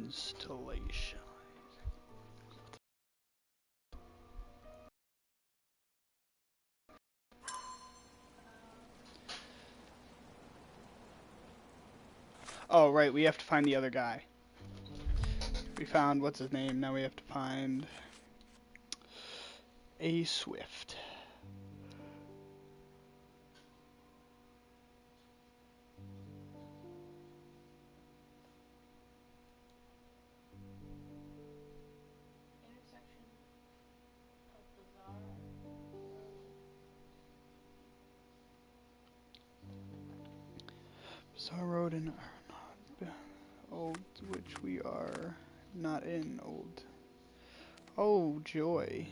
installation. Oh, right, we have to find the other guy. We found, what's his name, now we have to find a Swift. Bazaar Road and Old, which we are not in Old. Oh, joy.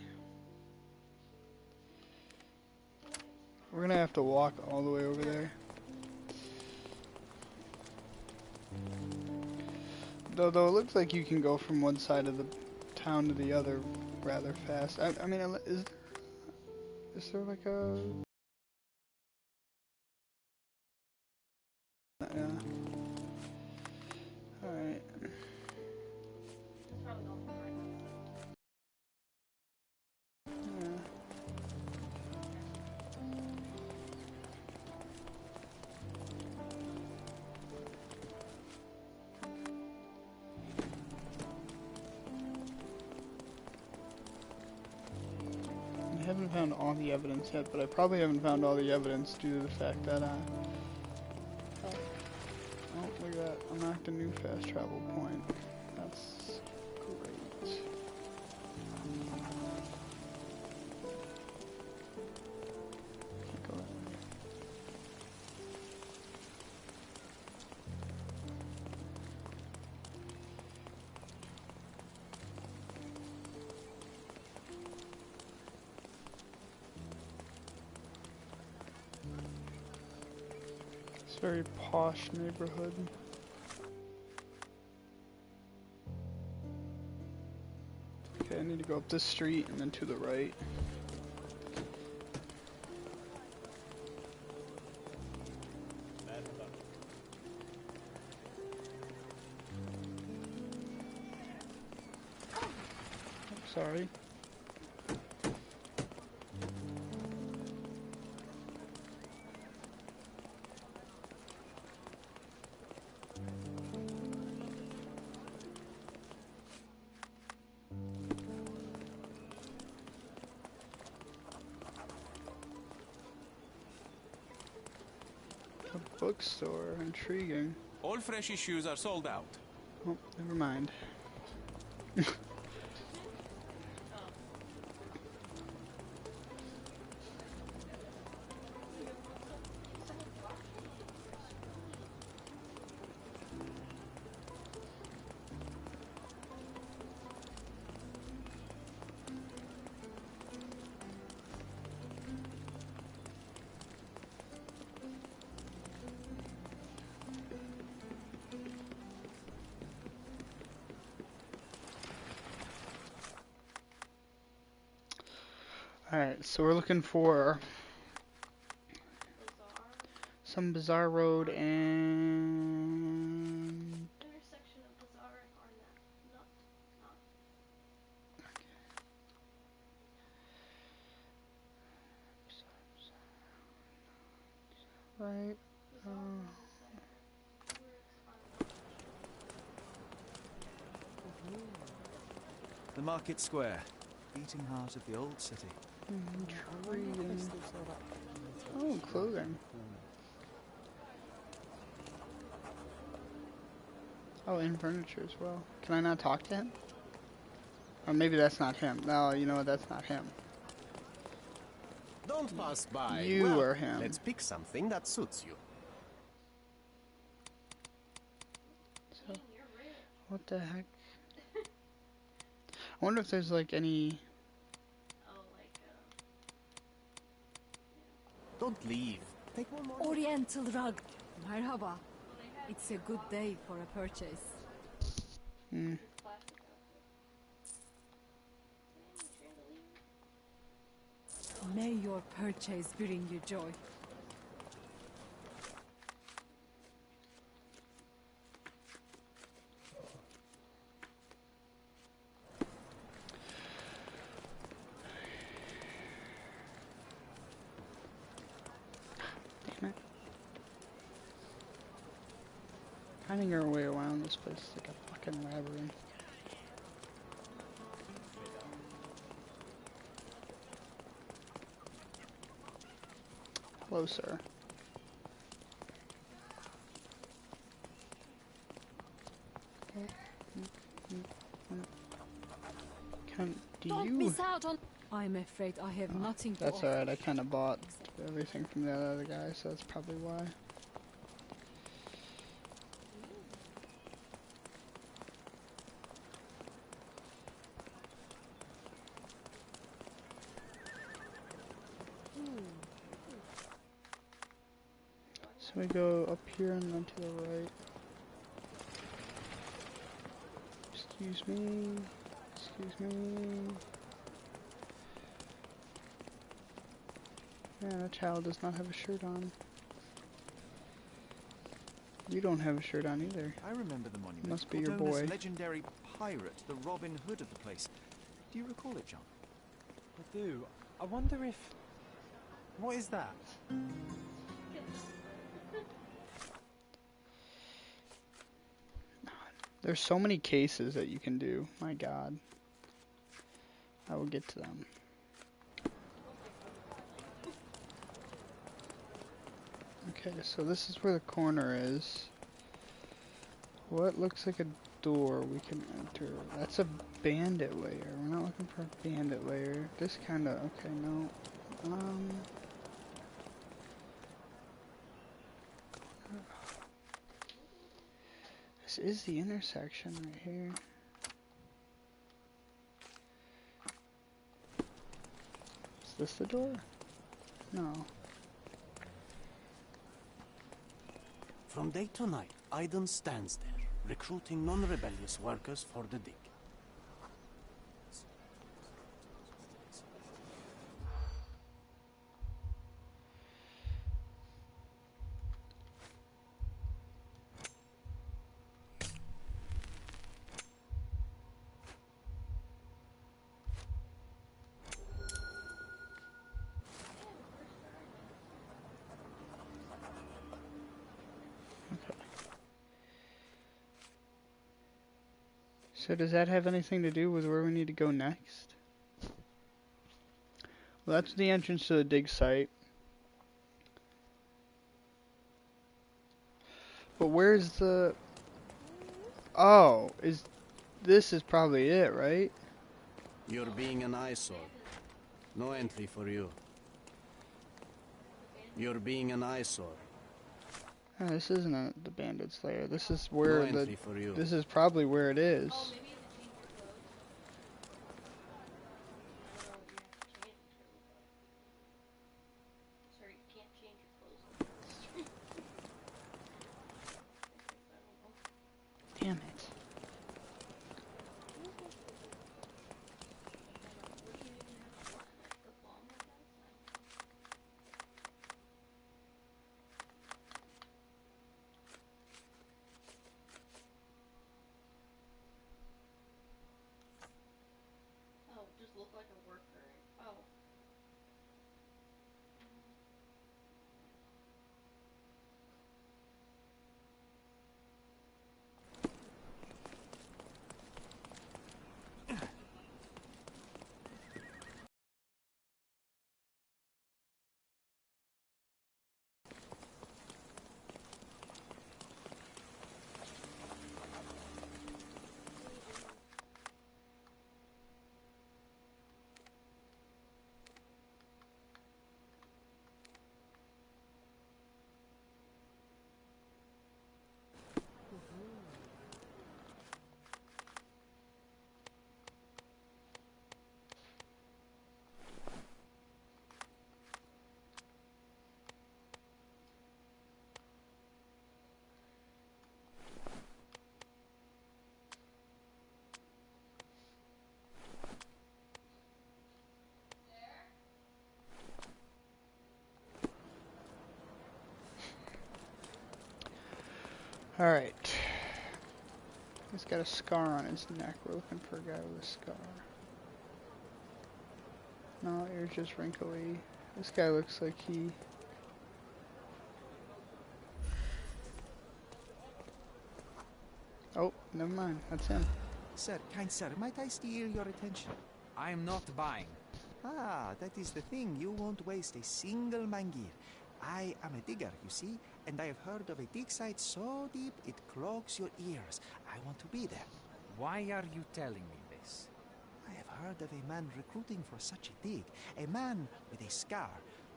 We're gonna have to walk all the way over there. Though it looks like you can go from one side of the town to the other rather fast. I mean, is there like a... Yeah. Alright. I haven't found all the evidence yet, but I probably haven't found all the evidence due to the fact that oh, look at that. Unlocked a new fast travel point. That's great. Can't go that way. It's a very posh neighborhood. Okay, I need to go up this street and then to the right. Sorry. A bookstore, intriguing. All fresh issues are sold out. Oh, never mind. Alright, so we're looking for some Bazaar Road and... Intersection of Bazaar and Arnett. Not. Right. The market square, beating heart of the old city. Intriguing. Oh, clothing. Oh, and furniture as well. Can I not talk to him? Or maybe that's not him. No, you know what? That's not him. Don't pass by. You are him. Let's pick something that suits you. So, what the heck? I wonder if there's like any... Don't leave. Take one more. Oriental rug. Marhaba. It's a good day for a purchase. May your purchase bring you joy. finding our way around this place is like a fucking labyrinth. Hello, sir. Don't miss out on. I'm afraid I have nothing to That's offer. alright, I kind of bought everything from the other guy, so that's probably why. So we go up here and then to the right. Excuse me. Excuse me. Man, that child does not have a shirt on. You don't have a shirt on either. I remember the monument. Must be your known as boy. legendary pirate, the Robin Hood of the place. Do you recall it, John? I do. I wonder if... What is that? There's so many cases that you can do. My God. I will get to them. Okay, so this is where the corner is. What looks like a door we can enter? That's a bandit layer. We're not looking for a bandit layer. This kind of... Okay, no. This is the intersection right here. Is this the door? No. From day to night, Aiden stands there, recruiting non-rebellious workers for the dig. So does that have anything to do with where we need to go next? Well, that's the entrance to the dig site. But where's the... Oh, this is probably it, right? You're being an eyesore. No entry for you. You're being an eyesore. Oh, this isn't the bandit's lair. This is where No entry for you. This is probably where it is. Damn it. Just look like a worker. Oh. Alright. He's got a scar on his neck. We're looking for a guy with a scar. No, you're just wrinkly. This guy looks like he... Oh, never mind. That's him. Sir, kind sir, might I steal your attention? I am not buying. Ah, that is the thing. You won't waste a single mangir. I am a digger, you see, and I have heard of a dig site so deep it clogs your ears. I want to be there. Why are you telling me this? I have heard of a man recruiting for such a dig. A man with a scar,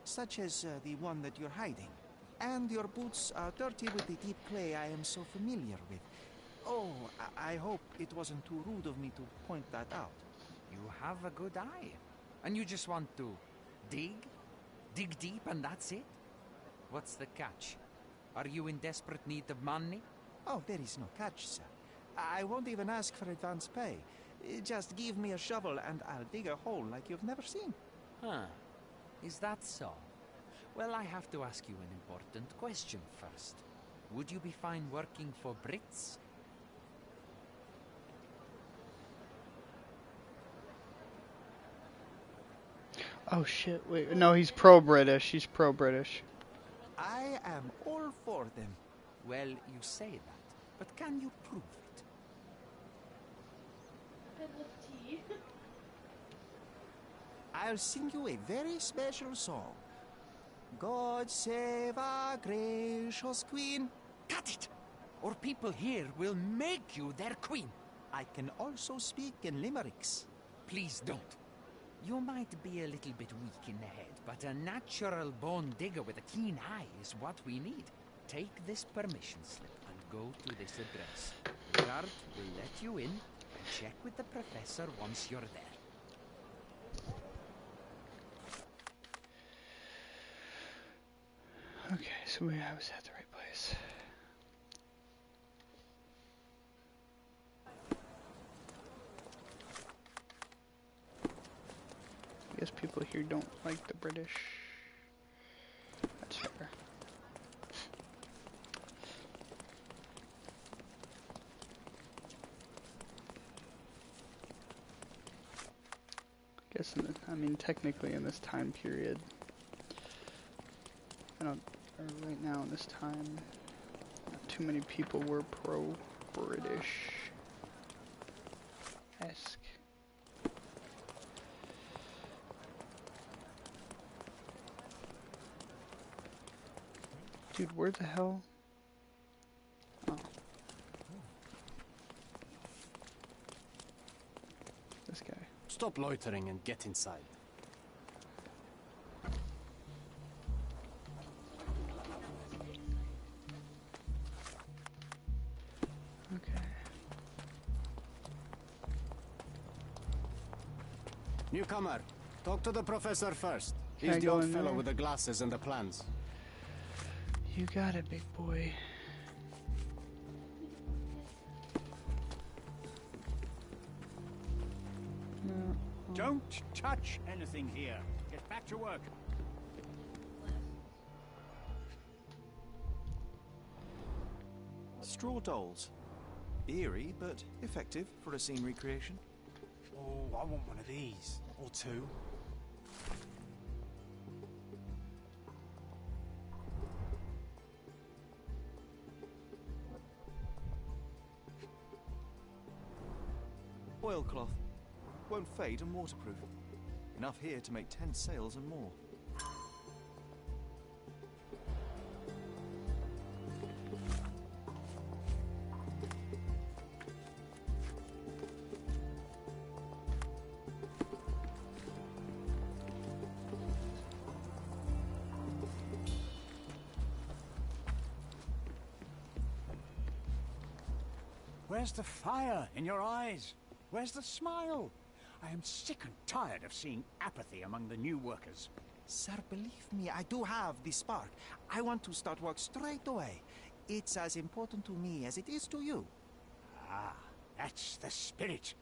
such as the one that you're hiding. And your boots are dirty with the deep clay I am so familiar with. Oh, I hope it wasn't too rude of me to point that out. You have a good eye. And you just want to dig? Dig deep and that's it? What's the catch? Are you in desperate need of money? Oh, there is no catch, sir. I won't even ask for advance pay. Just give me a shovel and I'll dig a hole like you've never seen. Huh. Is that so? Well, I have to ask you an important question first. Would you be fine working for Brits? Oh shit, wait. No, he's pro-British. He's pro-British. I am all for them. Well, you say that, but can you prove it? I love tea. I'll sing you a very special song. God save our gracious queen. Cut it! Or people here will make you their queen. I can also speak in limericks. Please don't. You might be a little bit weak in the head, but a natural born digger with a keen eye is what we need. Take this permission slip and go to this address. The guard will let you in and check with the professor once you're there. Okay, so I was at the right place. I guess people here don't like the British. That's fair. I guess I mean technically in this time period, or right now in this time, not too many people were pro-British-esque. Dude, where the hell? Oh. This guy. Stop loitering and get inside. Okay. Newcomer, talk to the professor first. Can I He's the go old in fellow there? with the glasses and the plans. You got it, big boy. No. Don't touch anything here. Get back to work. Straw dolls. Eerie, but effective for a scene recreation. Oh, I want one of these. Or two. Oilcloth. Won't fade and waterproof. Enough here to make 10 sails and more. Where's the fire in your eyes? Where's the smile? I am sick and tired of seeing apathy among the new workers. Sir, believe me, I do have the spark. I want to start work straight away. It's as important to me as it is to you. Ah, that's the spirit.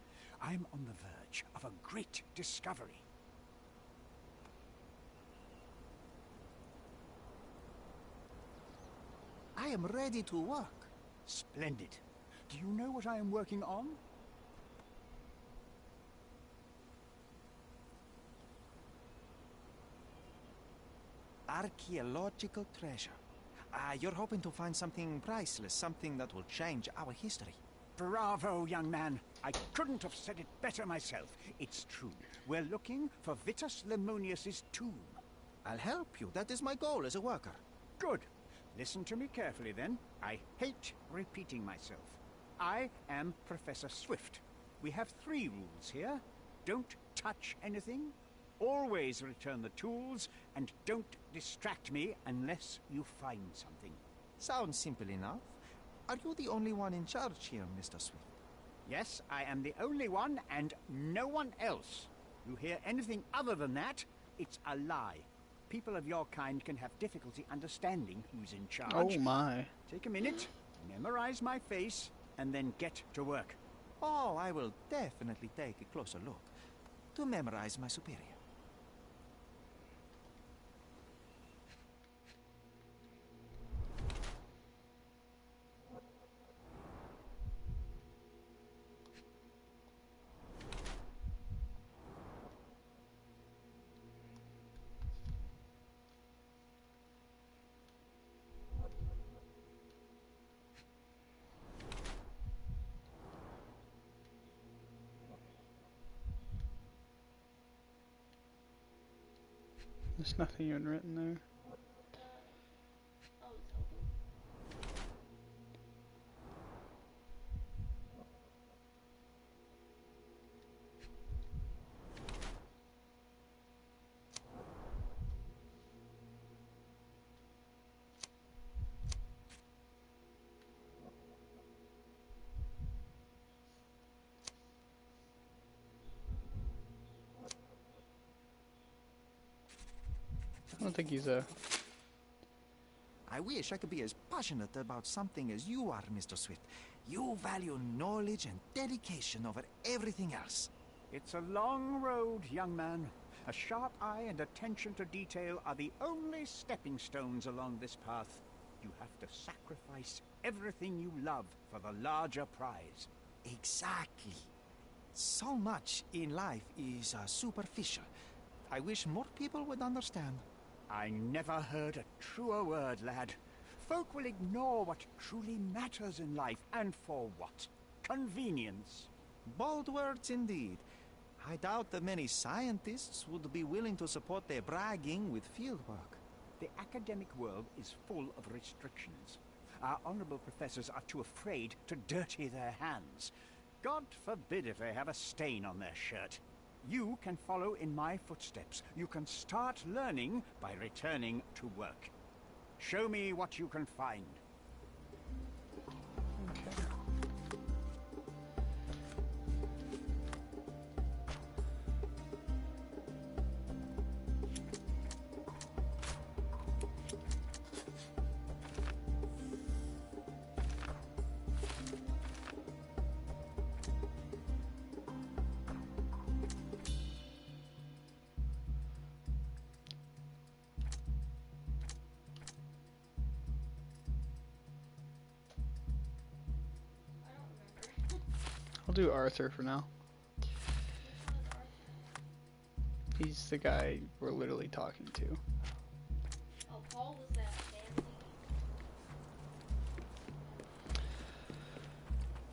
I'm on the verge of a great discovery. I am ready to work. Splendid. Do you know what I am working on? Archaeological treasure. You're hoping to find something priceless, something that will change our history. Bravo, young man. I couldn't have said it better myself. It's true. We're looking for Vitus Lemonius's tomb. I'll help you. That is my goal as a worker. Good. Listen to me carefully, then. I hate repeating myself. I am Professor Swift. We have 3 rules here. Don't touch anything, always return the tools, and don't distract me unless you find something. Sounds simple enough. Are you the only one in charge here, Mr. Swift? Yes, I am the only one, and no one else. You hear anything other than that, it's a lie. People of your kind can have difficulty understanding who's in charge. Oh my. Take a minute, memorize my face, and then get to work. Oh, I will definitely take a closer look to memorize my superior. There's nothing even written there. Oh, it's open. I don't think he's a... I wish I could be as passionate about something as you are, Mr. Swift. You value knowledge and dedication over everything else. It's a long road, young man. A sharp eye and attention to detail are the only stepping stones along this path. You have to sacrifice everything you love for the larger prize. Exactly. So much in life is superficial. I wish more people would understand. I never heard a truer word, lad. Folk will ignore what truly matters in life, and for what? Convenience. Bold words indeed. I doubt that many scientists would be willing to support their bragging with fieldwork. The academic world is full of restrictions. Our honorable professors are too afraid to dirty their hands. God forbid if they have a stain on their shirt. You can follow in my footsteps. You can start learning by returning to work. Show me what you can find. Okay. I'll do Arthur for now. He's the guy we're literally talking to. Oh, Paul was that fancy.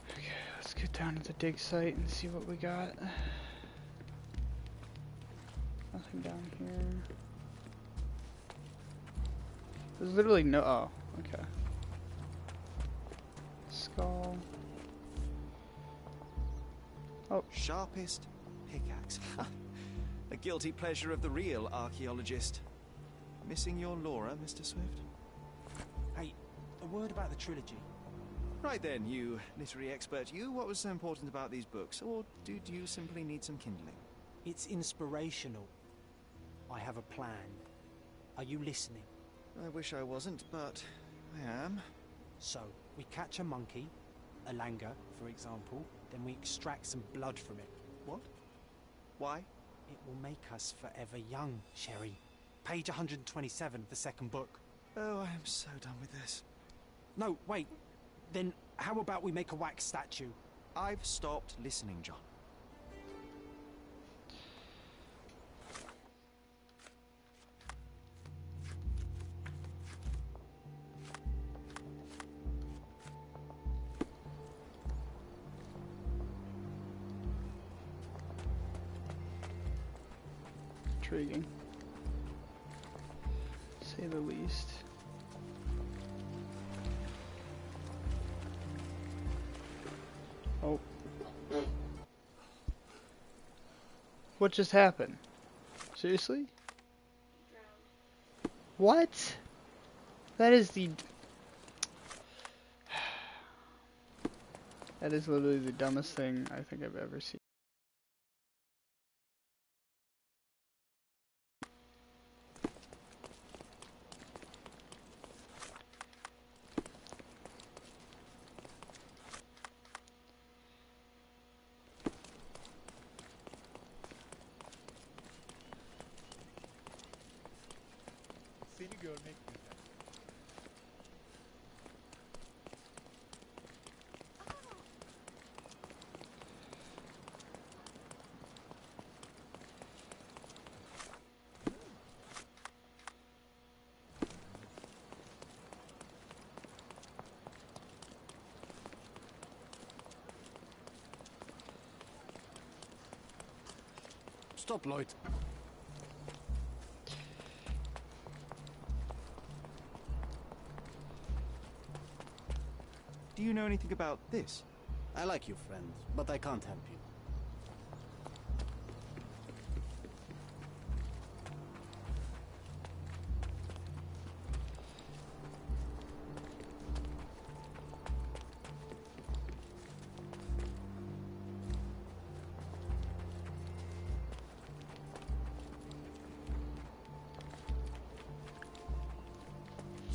Okay, let's get down to the dig site and see what we got. Nothing down here. There's literally no... Oh, okay. Skull. Oh. Sharpest pickaxe. A guilty pleasure of the real archaeologist. Missing your Laura, Mr. Swift? Hey, a word about the trilogy. Right then, you literary expert. What was so important about these books? Or do you simply need some kindling? It's inspirational. I have a plan. Are you listening? I wish I wasn't, but I am. So, we catch a monkey, a langur, for example, then we extract some blood from it. What? Why? It will make us forever young, Sherry. Page 127 of the second book. Oh, I am so done with this. No, wait. Then how about we make a wax statue? I've stopped listening, John. intriguing. To say the least. Oh. What just happened? Seriously? What? That is the... That is literally the dumbest thing I think I've ever seen. Seni görmek güzel. Stop, Lloyd. Do you know anything about this? I like you, friend, but I can't help you.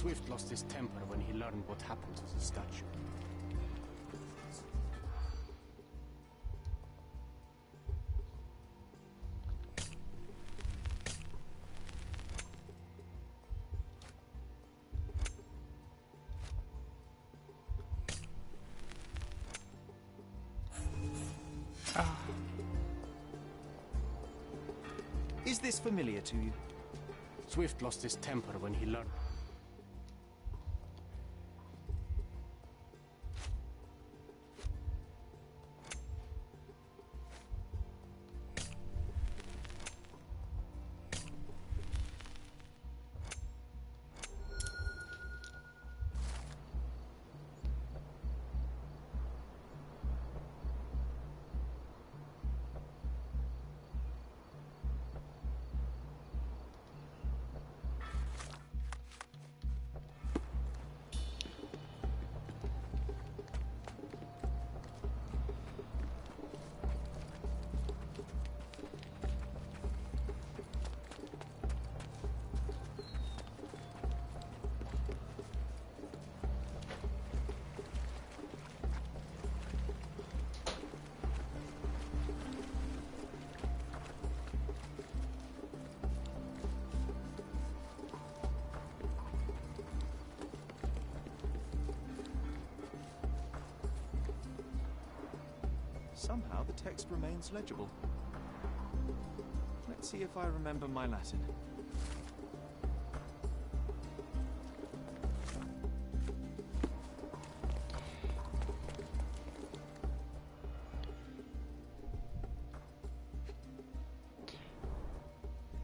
Swift lost his temper when he learned what happened to the statue. Is this familiar to you? Swift lost his temper when he learned... Somehow the text remains legible. Let's see if I remember my Latin.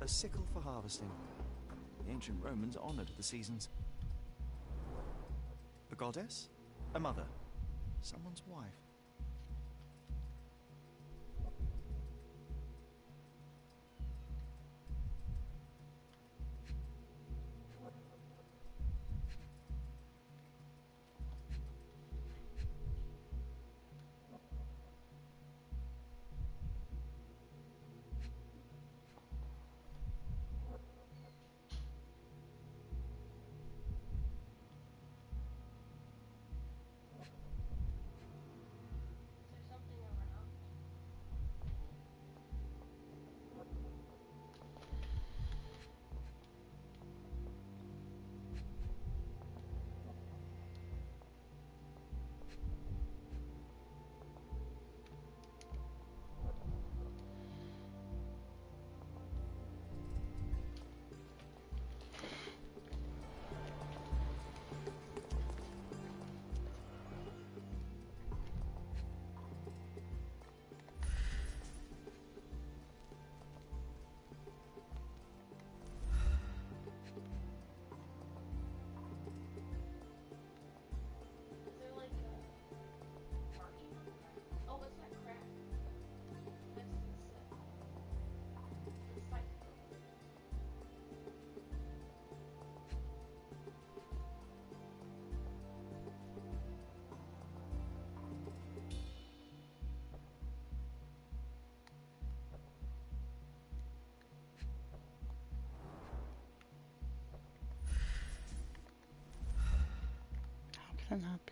A sickle for harvesting. The ancient Romans honored the seasons. A goddess? A mother? Someone's wife?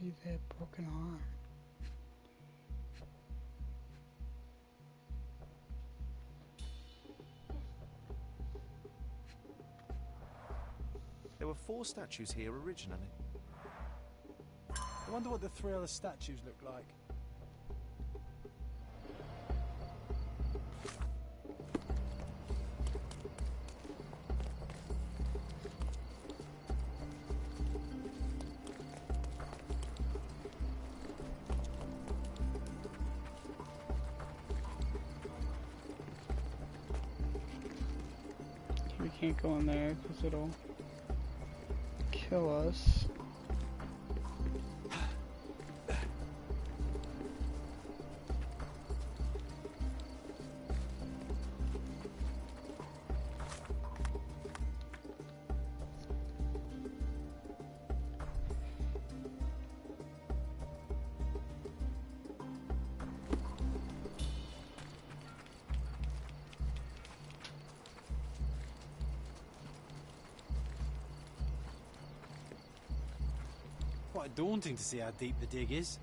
be their broken arm. There were 4 statues here originally. I wonder what the 3 other statues look like. We can't go in there because it'll kill us. Quite daunting to see how deep the dig is.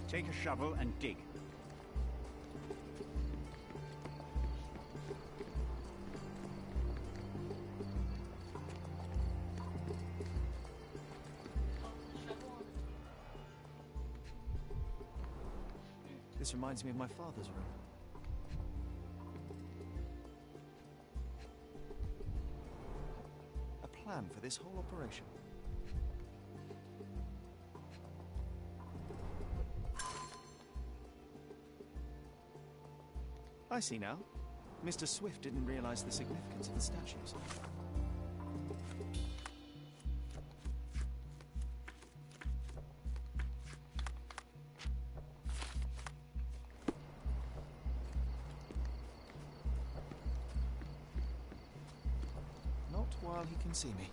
Take a shovel and dig. This reminds me of my father's room. A plan for this whole operation. I see now. Mr. Swift didn't realize the significance of the statues. Not while he can see me.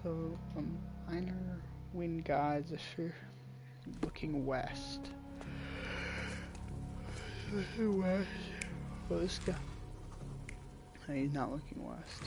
So, minor wind guides if you're looking west. West. Oh, this guy. No, he's not looking west.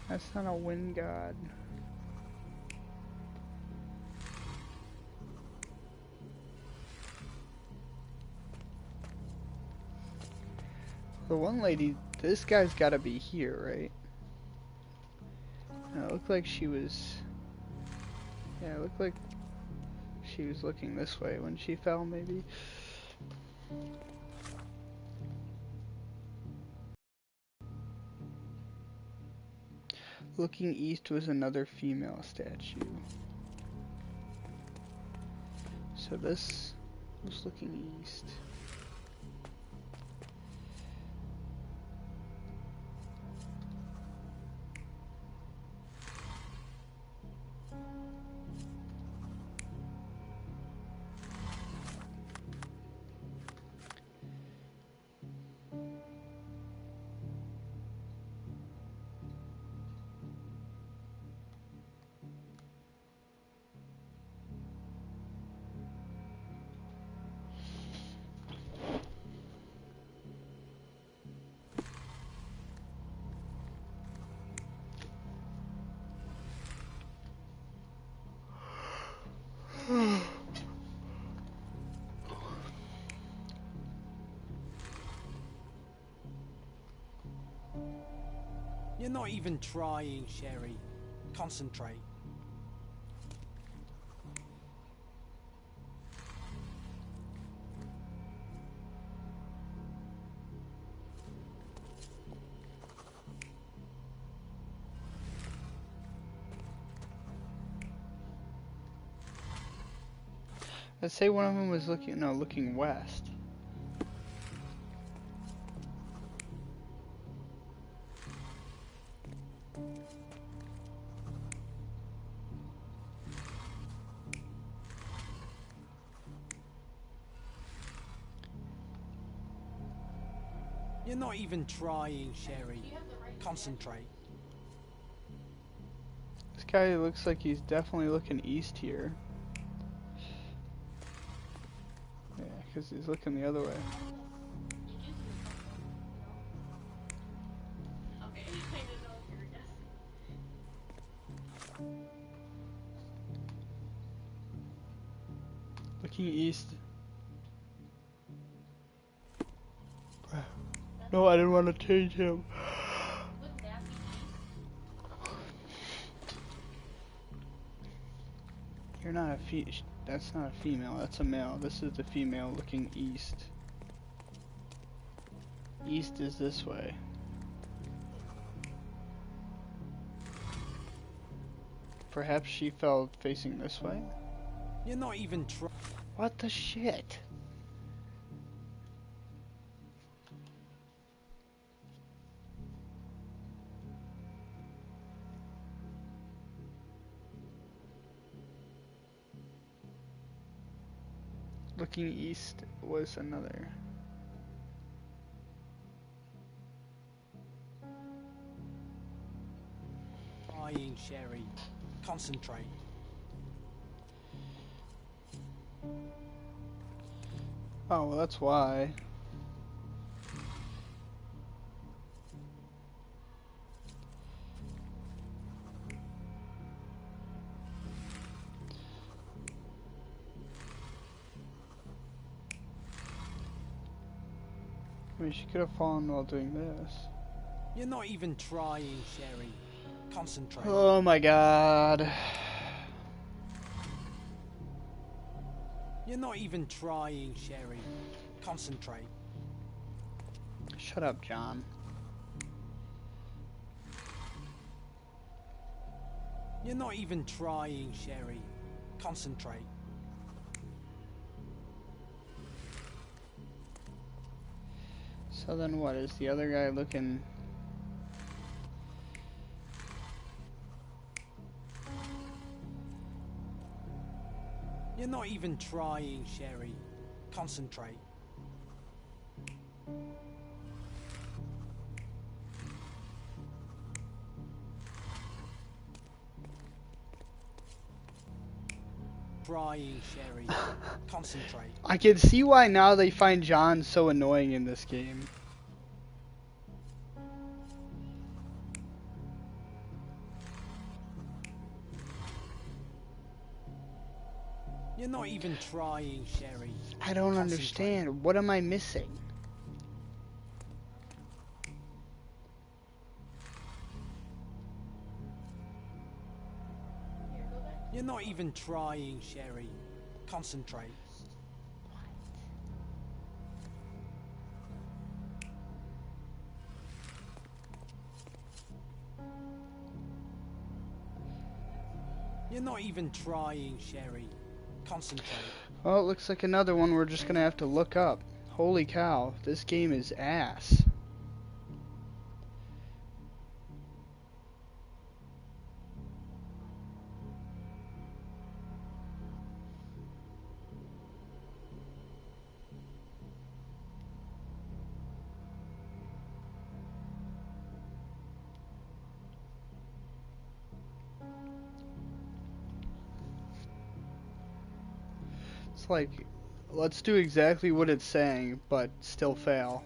That's not a wind god. The one lady, this guy's gotta be here, right? No, it looked like she was... Yeah, it looked like she was looking this way when she fell, maybe. Looking east was another female statue. So this was looking east. You're not even trying, Sherry. Concentrate. I'd say one of them was looking west. You're not even trying, Sherry. Concentrate. This guy looks like he's definitely looking east here. Yeah, because he's looking the other way. Okay, I didn't know if you were guessing. Looking east. No, I didn't want to change him. Wouldn't that be You're not a that's not a female, that's a male. This is the female looking east. East is this way. Perhaps she fell facing this way? You're not even trying. What the shit? Looking east was another. Trying, Sherry. Concentrate. Oh, well, that's why. I mean, she could have fallen while doing this. You're not even trying, Sherry. Concentrate. Oh my god. You're not even trying, Sherry. Concentrate. Shut up, John. You're not even trying, Sherry. Concentrate. So then what, is the other guy looking... You're not even trying, Sherry. Concentrate. Trying, Sherry. Concentrate. I can see why now they find John so annoying in this game. You're not even trying, Sherry. I don't Concentrate. understand. What am I missing? You're not even trying, Sherry. Concentrate. You're not even trying, Sherry. Concentrate. Well, it looks like another one we're just gonna have to look up. Holy cow, this game is ass. It's like, let's do exactly what it's saying, but still fail.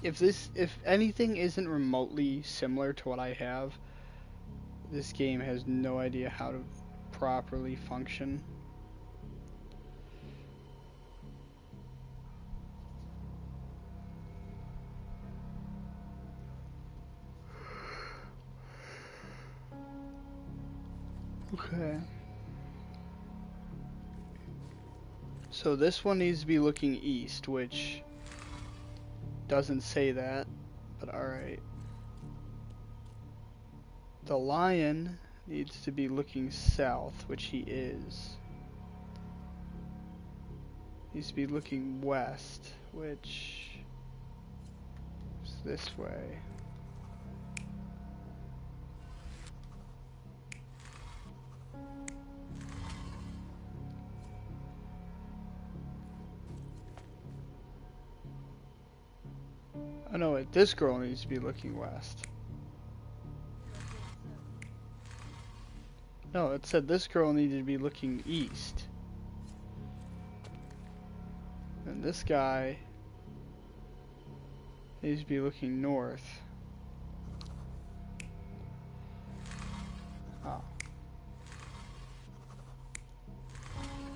If anything isn't remotely similar to what I have, this game has no idea how to properly function. Okay. So this one needs to be looking east, which doesn't say that, but alright. The lion needs to be looking south, which he is. Needs to be looking west, which is this way. Oh no, wait, this girl needs to be looking west. No, it said this girl needed to be looking east. And this guy needs to be looking north. Oh.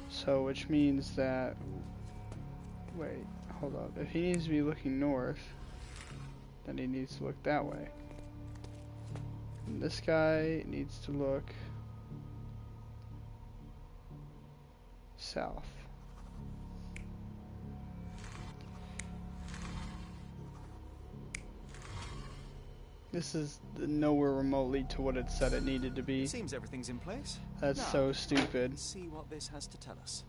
So, which means that... Wait, hold up. If he needs to be looking north, then he needs to look that way. And this guy needs to look south. This is nowhere remotely to what it said it needed to be. Seems everything's in place. That's Now, so stupid. let's see what this has to tell us.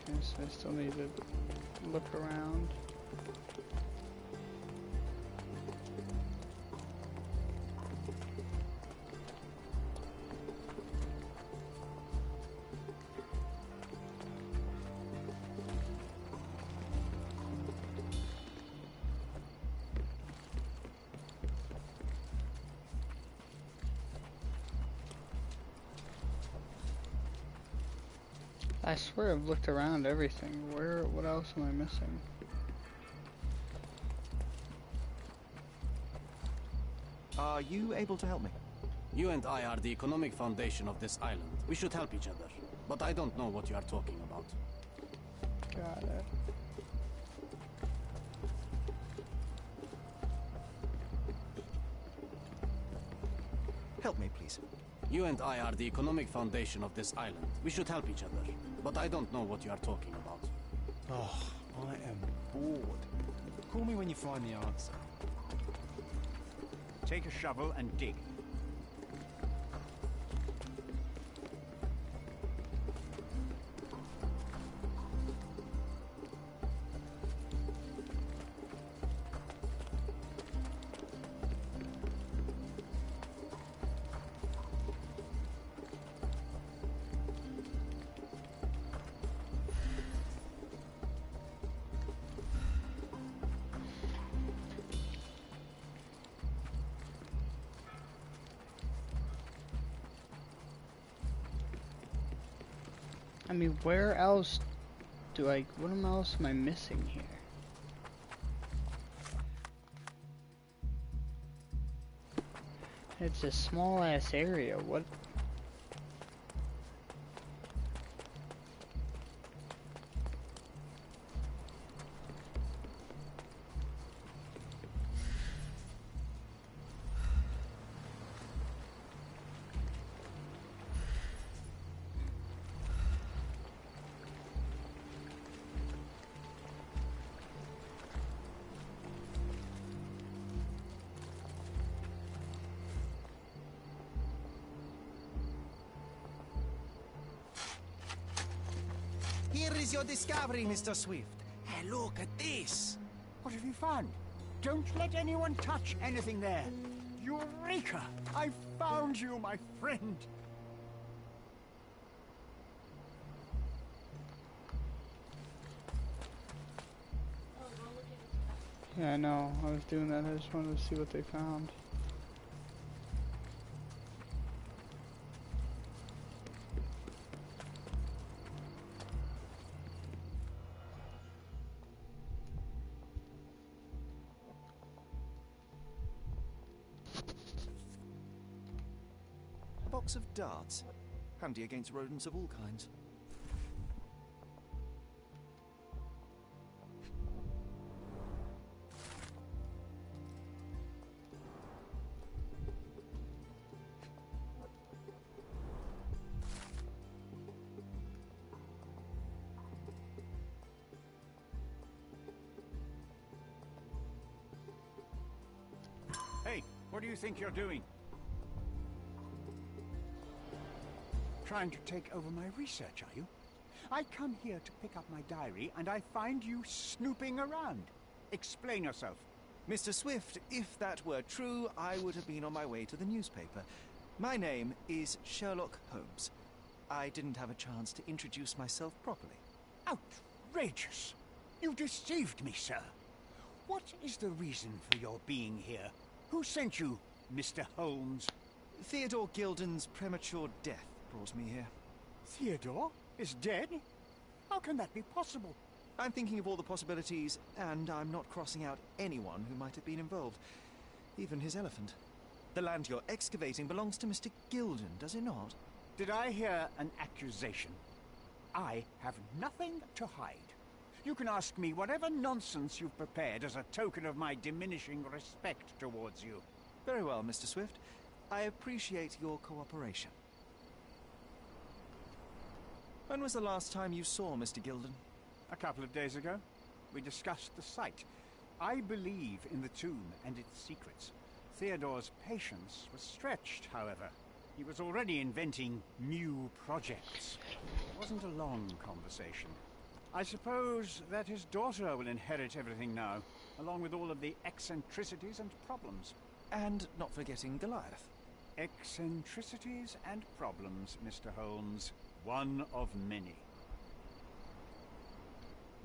Okay, so I still need to look around. I swear I've looked around everything. What else am I missing? Are you able to help me? You and I are the economic foundation of this island. We should help each other. But I don't know what you are talking about. Got it. Help me, please. You and I are the economic foundation of this island. We should help each other. But I don't know what you are talking about. Oh, I am bored. Call me when you find the answer. Take a shovel and dig. I mean, where else do I... What else am I missing here? It's a small-ass area. What... Here is your discovery, Mr. Swift. Hey, look at this. What have you found? Don't let anyone touch anything there. Eureka! I found you, my friend. Yeah, I know. I was doing that. I just wanted to see what they found. A box of darts. Handy against rodents of all kinds. Hey, what do you think you're doing? Trying to take over my research, are you? I come here to pick up my diary, and I find you snooping around. Explain yourself. Mr. Swift, if that were true, I would have been on my way to the newspaper. My name is Sherlock Holmes. I didn't have a chance to introduce myself properly. Outrageous! You deceived me, sir. What is the reason for your being here? Who sent you, Mr. Holmes? Theodore Gilden's premature death brought me here. Theodore is dead? How can that be possible? I'm thinking of all the possibilities, and I'm not crossing out anyone who might have been involved. Even his elephant. The land you're excavating belongs to Mr. Gilden, does it not? Did I hear an accusation? I have nothing to hide. You can ask me whatever nonsense you've prepared as a token of my diminishing respect towards you. Very well, Mr. Swift. I appreciate your cooperation. When was the last time you saw Mr. Gilden? A couple of days ago, we discussed the site. I believe in the tomb and its secrets. Theodore's patience was stretched, however. He was already inventing new projects. It wasn't a long conversation. I suppose that his daughter will inherit everything now, along with all of the eccentricities and problems. And not forgetting Goliath. Eccentricities and problems, Mr. Holmes. One of many.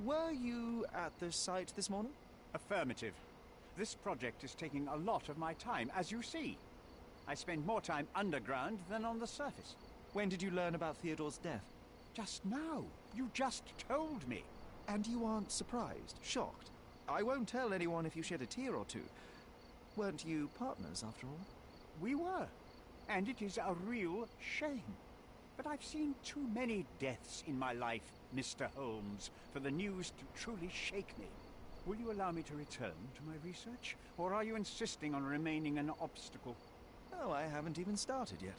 Were you at the site this morning? Affirmative. This project is taking a lot of my time, as you see. I spend more time underground than on the surface. When did you learn about Theodore's death? Just now. You just told me. And you aren't surprised, shocked? I won't tell anyone if you shed a tear or two. Weren't you partners, after all? We were. And it is a real shame. But I've seen too many deaths in my life, Mr. Holmes, for the news to truly shake me. Will you allow me to return to my research? Or are you insisting on remaining an obstacle? Oh, I haven't even started yet.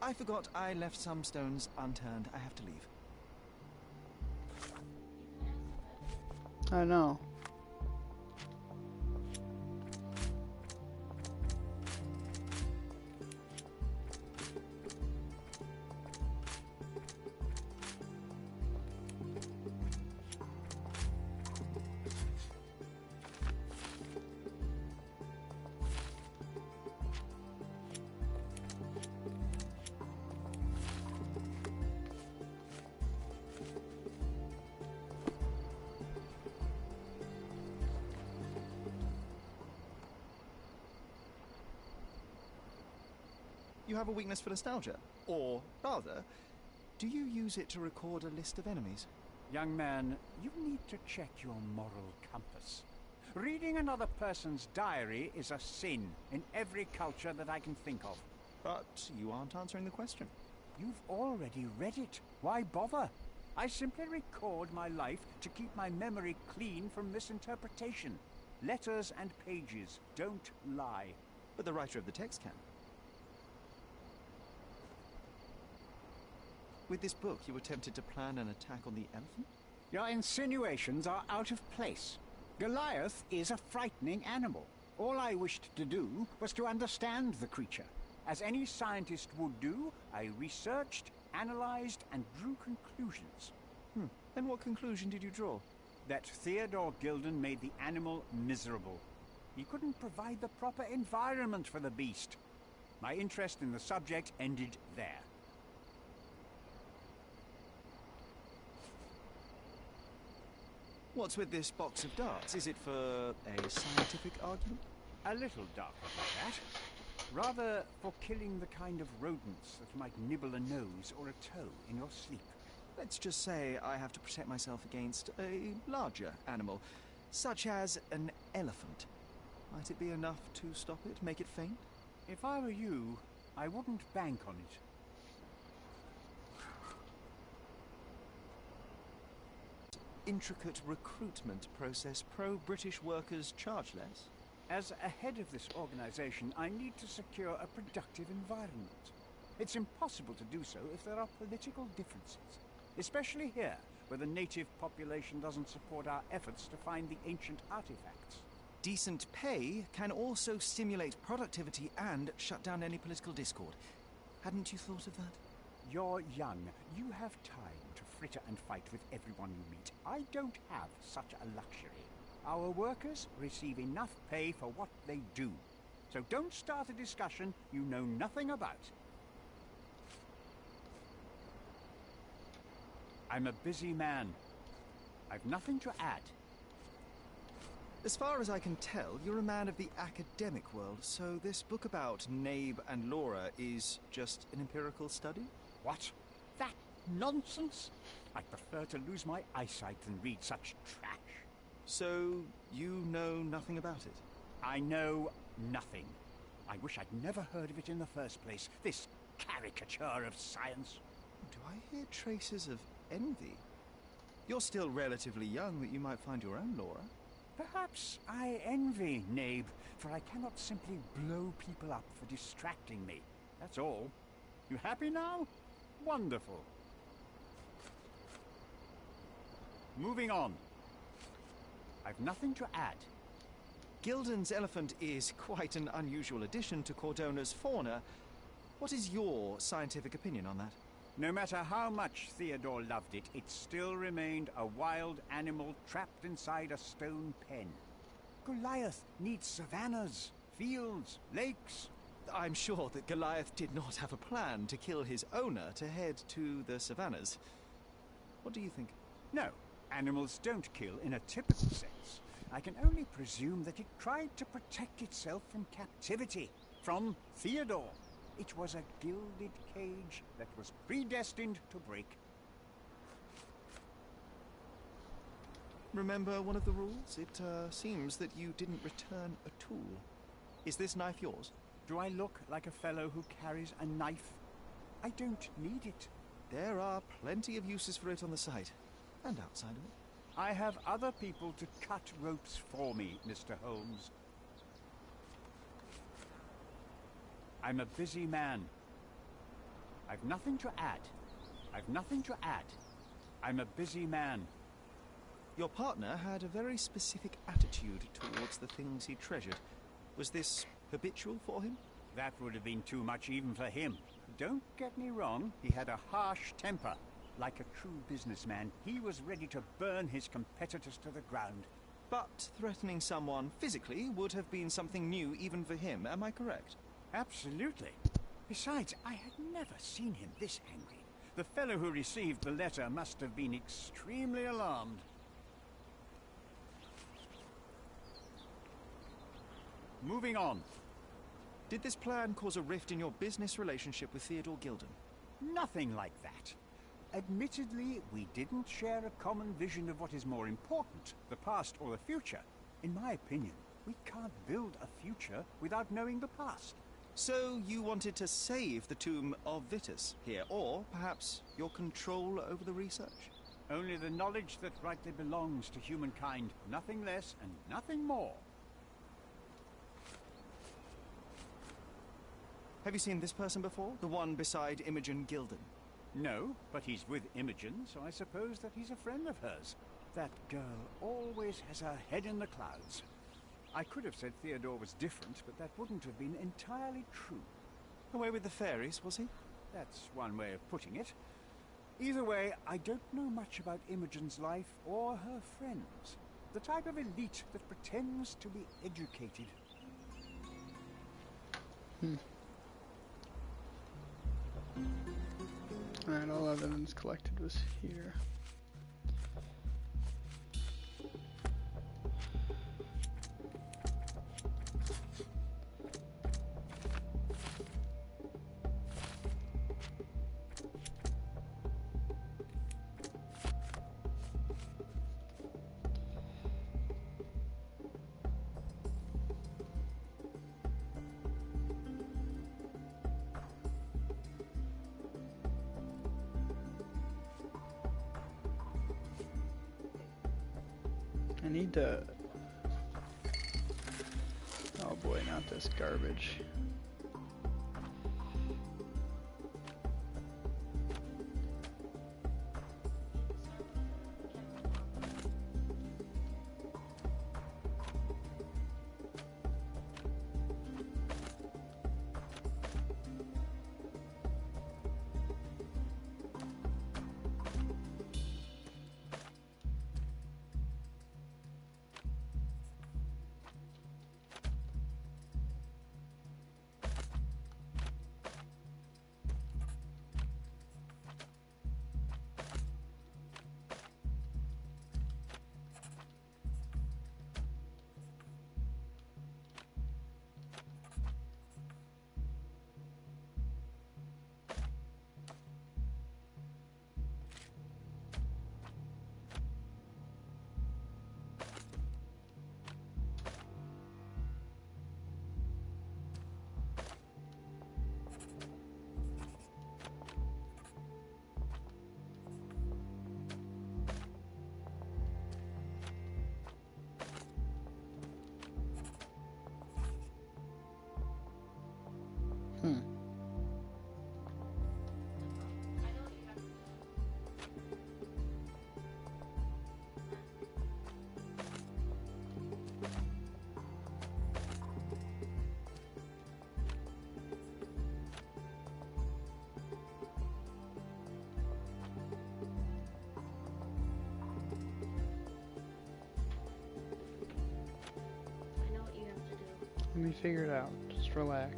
I forgot I left some stones unturned. I have to leave. I know. You have a weakness for nostalgia? Or, rather, do you use it to record a list of enemies? Young man, you need to check your moral compass. Reading another person's diary is a sin in every culture that I can think of. But you aren't answering the question. You've already read it. Why bother? I simply record my life to keep my memory clean from misinterpretation. Letters and pages don't lie. But the writer of the text can. With this book, you attempted to plan an attack on the elephant? Your insinuations are out of place. Goliath is a frightening animal. All I wished to do was to understand the creature. As any scientist would do, I researched, analyzed, and drew conclusions. And what conclusion did you draw? That Theodore Gilden made the animal miserable. He couldn't provide the proper environment for the beast. My interest in the subject ended there. What's with this box of darts? Is it for a scientific argument? A little darker than that. Rather for killing the kind of rodents that might nibble a nose or a toe in your sleep. Let's just say I have to protect myself against a larger animal, such as an elephant. Might it be enough to stop it, make it faint? If I were you, I wouldn't bank on it. Intricate recruitment process, pro-British workers charge less? As a head of this organization, I need to secure a productive environment. It's impossible to do so if there are political differences, especially here, where the native population doesn't support our efforts to find the ancient artifacts. Decent pay can also stimulate productivity and shut down any political discord. Hadn't you thought of that? You're young. You have time to fritter and fight with everyone you meet. I don't have such a luxury. Our workers receive enough pay for what they do. So don't start a discussion you know nothing about. I'm a busy man. I've nothing to add. As far as I can tell, you're a man of the academic world, so this book about Nabe and Laura is just an empirical study? What? That nonsense? I'd prefer to lose my eyesight than read such trash. So, you know nothing about it? I know nothing. I wish I'd never heard of it in the first place, this caricature of science. Do I hear traces of envy? You're still relatively young that you might find your own Laura. Perhaps I envy Nabe, for I cannot simply blow people up for distracting me. That's all. You happy now? Wonderful. Moving on. I've nothing to add. Gilden's elephant is quite an unusual addition to Cordona's fauna. What is your scientific opinion on that? No matter how much Theodore loved it, it still remained a wild animal trapped inside a stone pen. Goliath needs savannas, fields, lakes. I'm sure that Goliath did not have a plan to kill his owner to head to the savannas. What do you think? No, animals don't kill in a typical sense. I can only presume that it tried to protect itself from captivity, from Theodore. It was a gilded cage that was predestined to break. Remember one of the rules? It seems that you didn't return a tool. Is this knife yours? Do I look like a fellow who carries a knife? I don't need it. There are plenty of uses for it on the site, and outside of it. I have other people to cut ropes for me, Mr. Holmes. I'm a busy man. I've nothing to add. I've nothing to add. I'm a busy man. Your partner had a very specific attitude towards the things he treasured. Was this habitual for him? That would have been too much even for him. Don't get me wrong, he had a harsh temper. Like a true businessman, he was ready to burn his competitors to the ground. But threatening someone physically would have been something new even for him, am I correct? Absolutely. Besides, I had never seen him this angry. The fellow who received the letter must have been extremely alarmed. Moving on. Did this plan cause a rift in your business relationship with Theodore Gilden? Nothing like that. Admittedly, we didn't share a common vision of what is more important, the past or the future. In my opinion, we can't build a future without knowing the past. So you wanted to save the tomb of Vitus here, or perhaps your control over the research? Only the knowledge that rightly belongs to humankind, nothing less and nothing more. Have you seen this person before? The one beside Imogen Gilden? No, but he's with Imogen, so I suppose that he's a friend of hers. That girl always has her head in the clouds. I could have said Theodore was different, but that wouldn't have been entirely true. Away with the fairies, was he? That's one way of putting it. Either way, I don't know much about Imogen's life or her friends. The type of elite that pretends to be educated. Alright, all evidence collected was here. I need to... Oh boy, not this garbage. Let me figure it out. Just relax.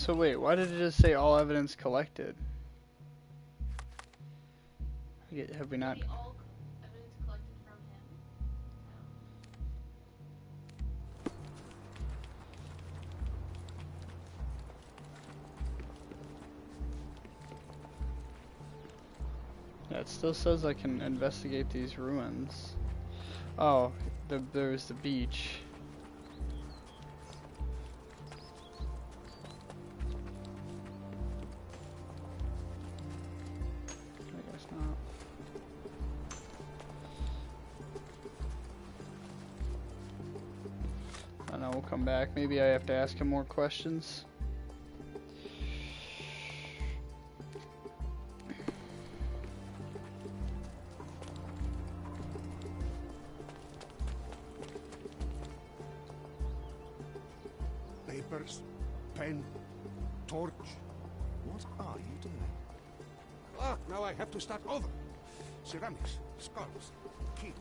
So wait, why did it just say all evidence collected? Have we not? Maybe all evidence collected from him? Yeah, it still says I can investigate these ruins. Oh, there's the beach. I guess not. I don't know, we'll come back. Maybe I have to ask him more questions. Papers, pen, torch. What are you doing? Ah, now I have to start over. Ceramics, skulls, keys.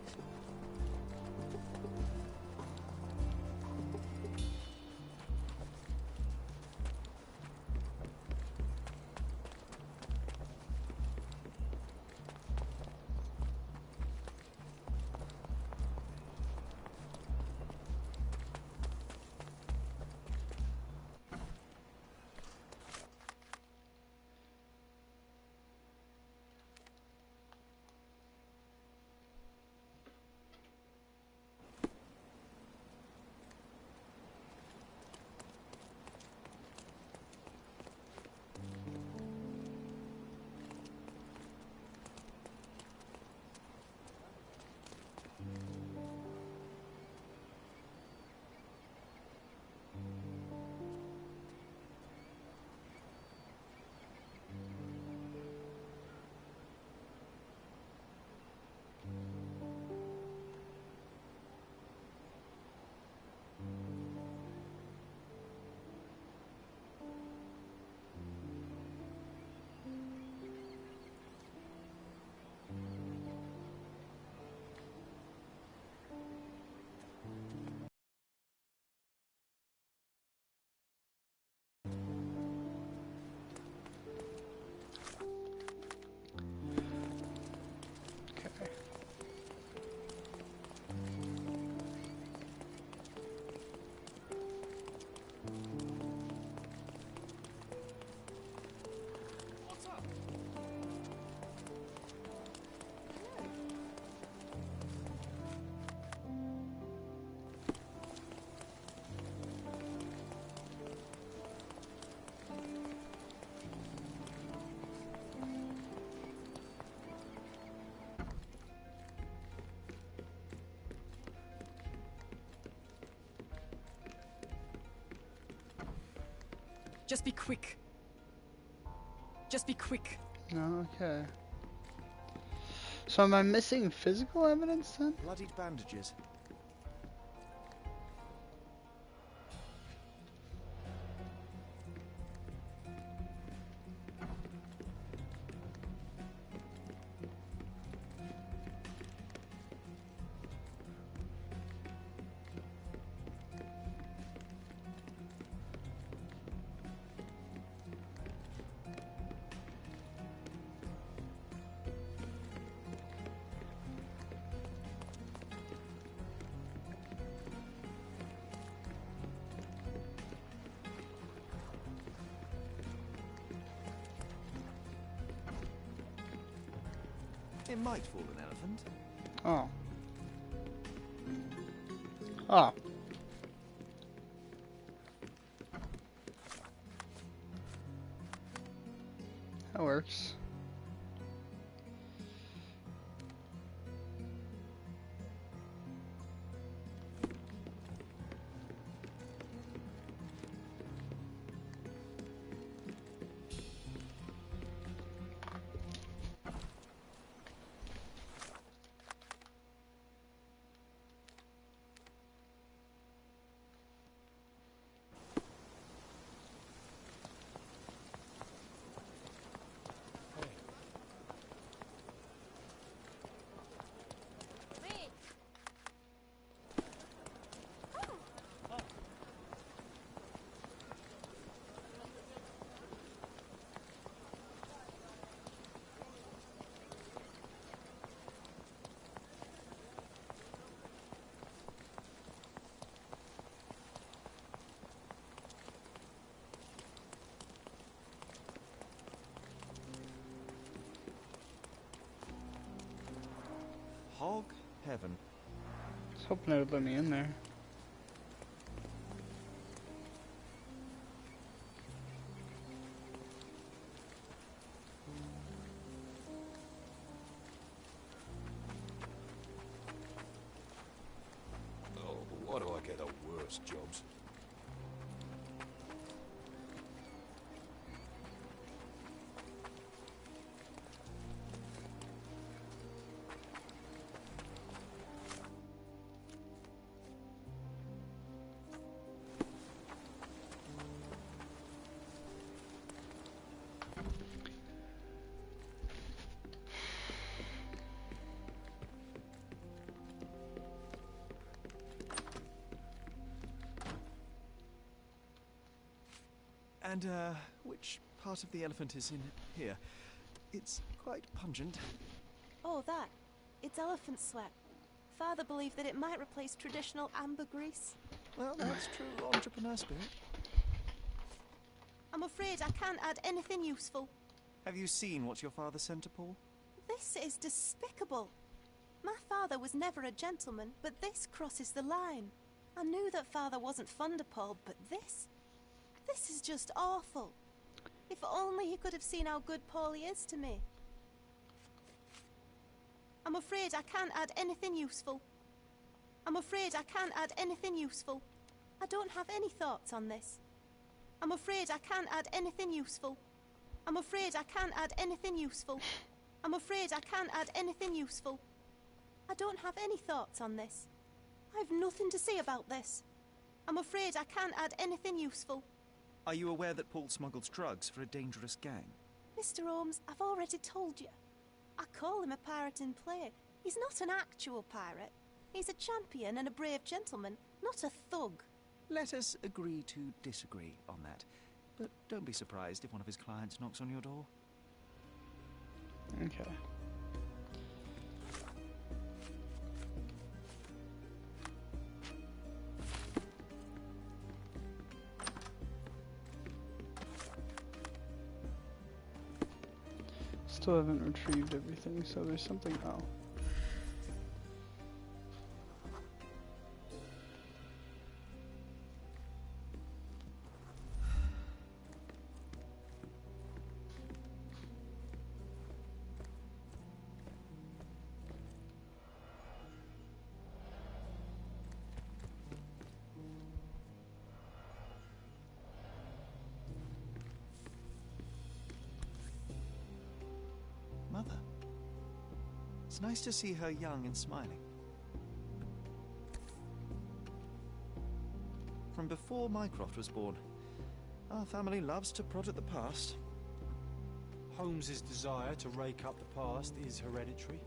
Okay. Just be quick. Just be quick. Oh, okay. So am I missing physical evidence then? Bloodied bandages. It might fool an elephant. Oh. Ah. That works. hog heaven. I was hoping it would let me in there. Oh, why do I get the worst jobs? And, which part of the elephant is in here? It's quite pungent. Oh, that. It's elephant sweat. Father believed that it might replace traditional ambergris. Well, that's true entrepreneur spirit. I'm afraid I can't add anything useful. Have you seen what your father sent to Paul? This is despicable. My father was never a gentleman, but this crosses the line. I knew that father wasn't fond of Paul, but this is just awful. If only he could have seen how good Paulie is to me. I'm afraid I can't add anything useful. I'm afraid I can't add anything useful. I don't have any thoughts on this. I'm afraid I can't add anything useful. I'm afraid I can't add anything useful. I'm afraid I can't add anything useful. I don't have any thoughts on this. I've nothing to say about this. I'm afraid I can't add anything useful. Are you aware that Paul smuggles drugs for a dangerous gang? Mr. Holmes, I've already told you. I call him a pirate in play. He's not an actual pirate. He's a champion and a brave gentleman, not a thug. Let us agree to disagree on that. But don't be surprised if one of his clients knocks on your door. Okay. Still haven't retrieved everything, so there's something. Oh. Mother. It's nice to see her young and smiling. From before Mycroft was born, our family loves to prod at the past. Holmes's desire to rake up the past is hereditary.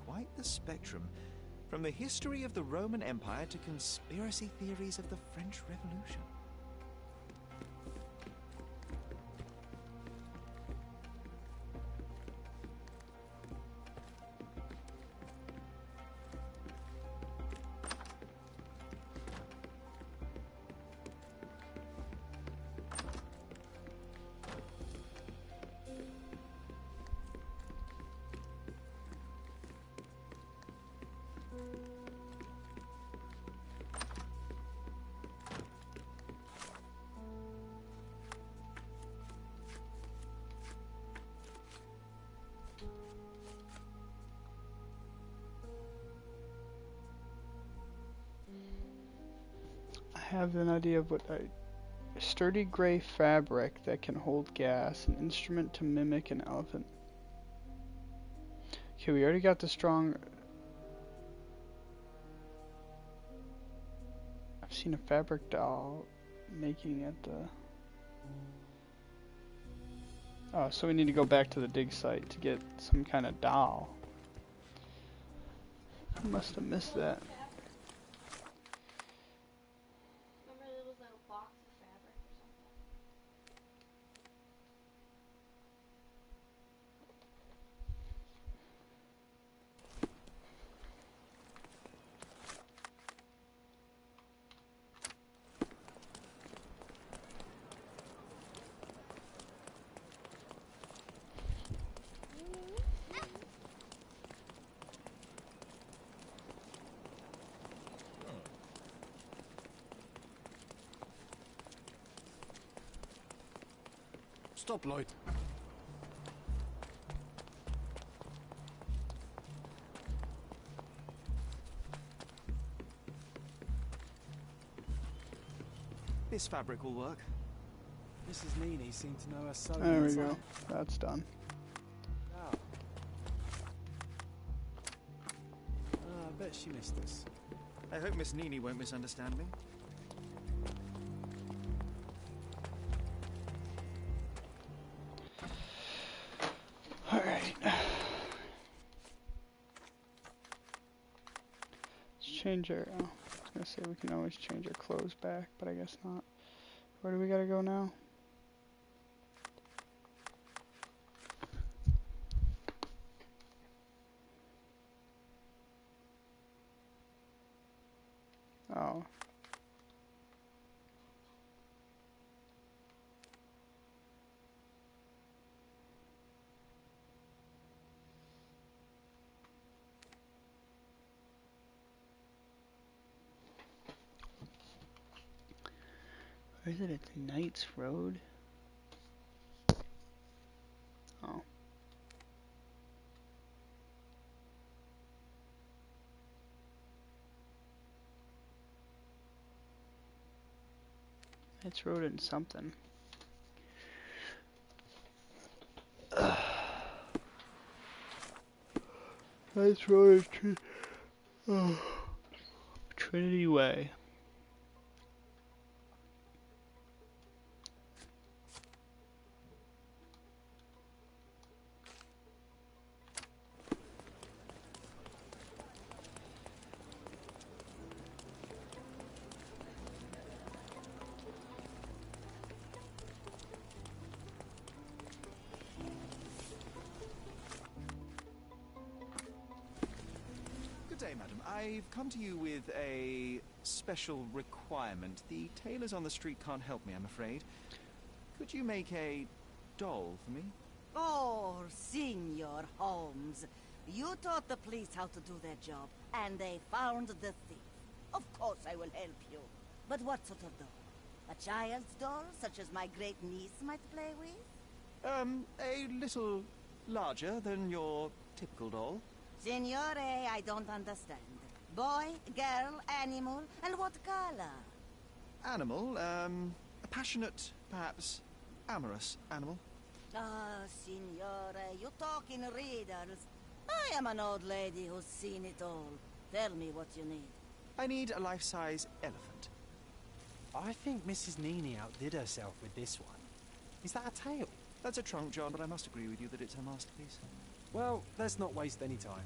Quite the spectrum, from the history of the Roman Empire to conspiracy theories of the French Revolution. I have an idea of what sturdy gray fabric that can hold gas, an instrument to mimic an elephant. Okay, we already got the strong. I've seen a fabric doll making at the. Oh, so we need to go back to the dig site to get some kind of doll. I must have missed that. Remember there was like a box of fabric or something? Stop, Lloyd. This fabric will work. Mrs. Nini seemed to know her sewing. There we go. That's done. Oh. I bet she missed us. I hope Miss Nini won't misunderstand me. Alright. Let's change our... Oh, I was gonna say we can always change our clothes back, but I guess not. Where do we gotta go now? Oh. Where is it? It's Knights Road? Oh. Knights Road and something. Knights Road is Trinity Way. Good day, madam. I've come to you with a special requirement. The tailors on the street can't help me, I'm afraid. Could you make a doll for me? Oh, Senor Holmes. You taught the police how to do their job, and they found the thief. Of course I will help you. But what sort of doll? A child's doll, such as my great niece might play with? A little larger than your typical doll. Signore, I don't understand. Boy, girl, animal, and what color? Animal, a passionate, perhaps amorous animal. Ah, Signore, you talk in riddles. I am an old lady who's seen it all. Tell me what you need. I need a life-size elephant. I think Mrs. Nini outdid herself with this one. Is that a tail? That's a trunk, John, but I must agree with you that it's a masterpiece. Well, let's not waste any time.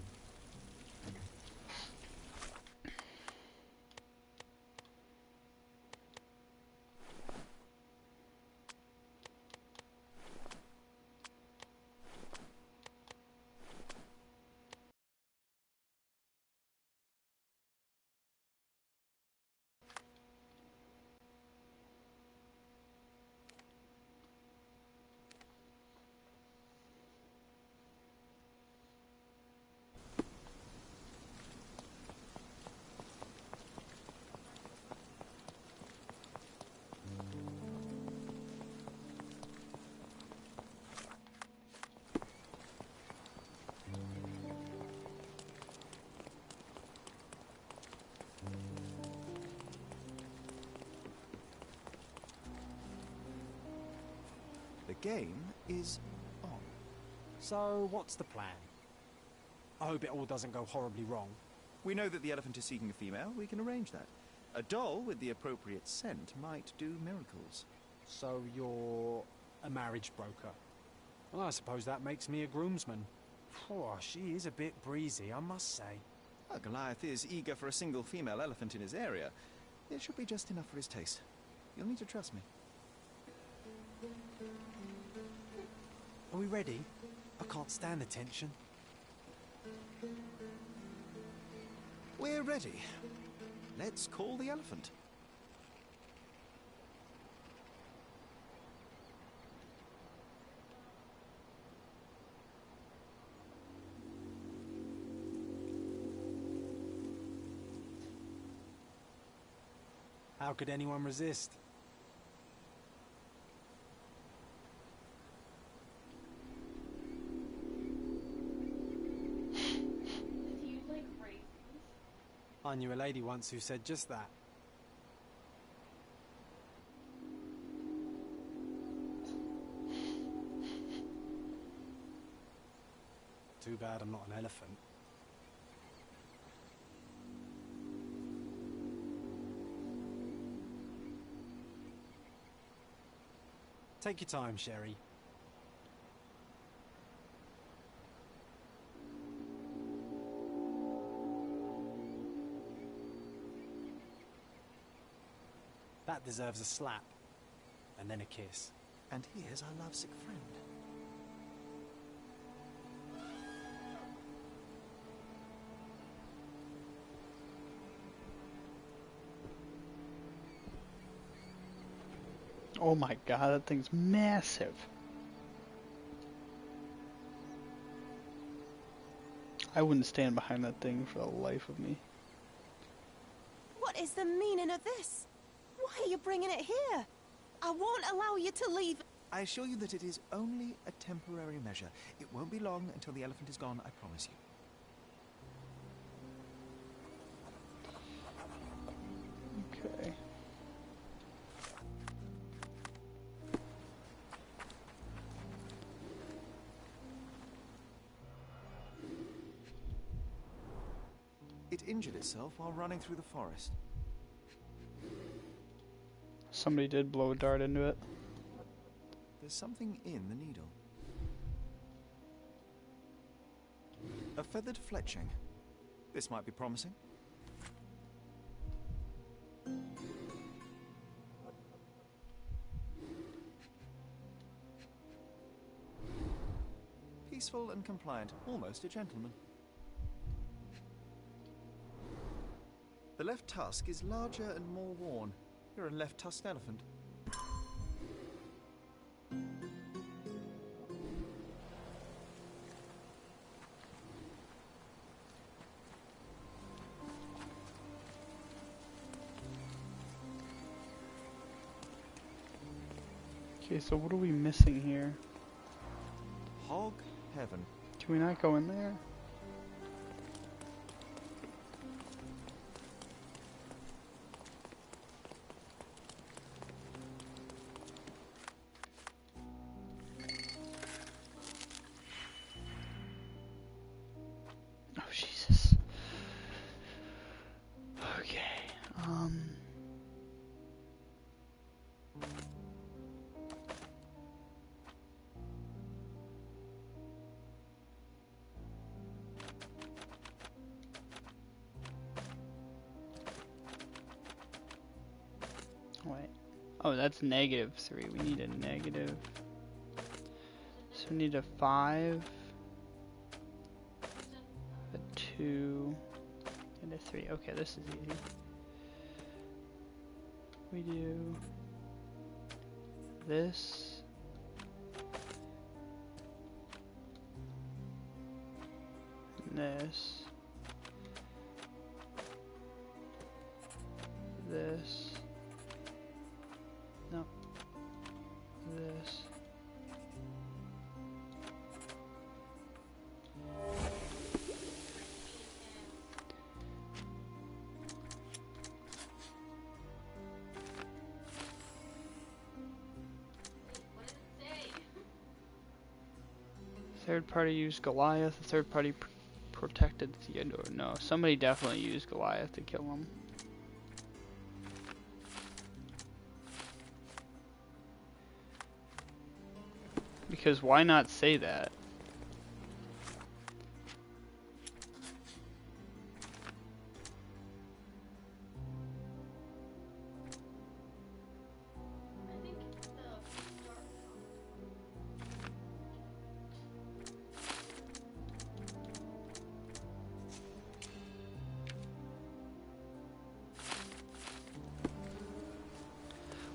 The game is on. So, what's the plan? I hope it all doesn't go horribly wrong. We know that the elephant is seeking a female. We can arrange that. A doll with the appropriate scent might do miracles. So you're a marriage broker. Well, I suppose that makes me a groomsman. Oh, she is a bit breezy, I must say. Well, Goliath is eager for a single female elephant in his area. It should be just enough for his taste. You'll need to trust me. Are we ready? I can't stand the tension. We're ready. Let's call the elephant. How could anyone resist? I knew a lady once who said just that. Too bad I'm not an elephant. Take your time, Sherry. That deserves a slap. And then a kiss. And here's our lovesick friend. Oh my god, that thing's massive. I wouldn't stand behind that thing for the life of me. What is the meaning of this? Why are you bringing it here? I won't allow you to leave. I assure you that it is only a temporary measure. It won't be long until the elephant is gone, I promise you. Okay. It injured itself while running through the forest. Somebody did blow a dart into it. There's something in the needle. A feathered fletching. This might be promising. Peaceful and compliant, almost a gentleman. The left tusk is larger and more worn. You're a left-tusked elephant. Okay, so what are we missing here? Hog heaven. Can we not go in there? Oh, Jesus. Okay, wait. Oh, that's -3. We need a negative. So we need a 5, a 2, and a 3. Okay, this is easy. We do this. And this. This. No. This. Third party used Goliath. The third party protected Theodore. No, somebody definitely used Goliath to kill him. Because why not say that?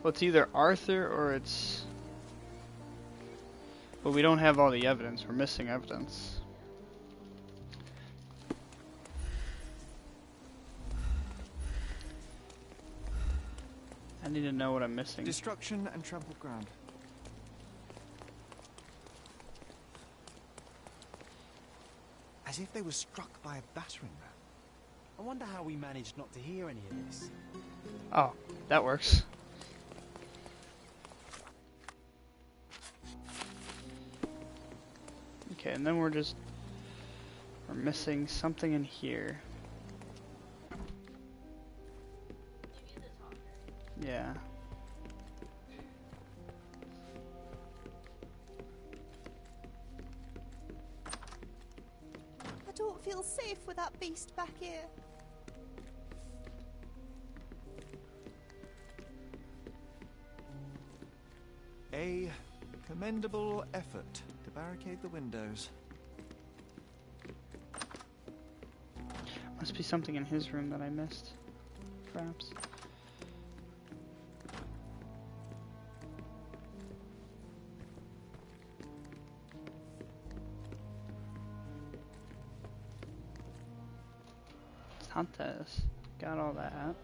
Well, it's either Arthur or it's... But we don't have all the evidence. We're missing evidence. I need to know what I'm missing. Destruction and trampled ground. As if they were struck by a battering ram. I wonder how we managed not to hear any of this. Oh, that works. Okay, and then we're missing something in here. Yeah. I don't feel safe with that beast back here. A commendable effort to barricade the windows. Must be something in his room that I missed, perhaps. It's not this. Got all that.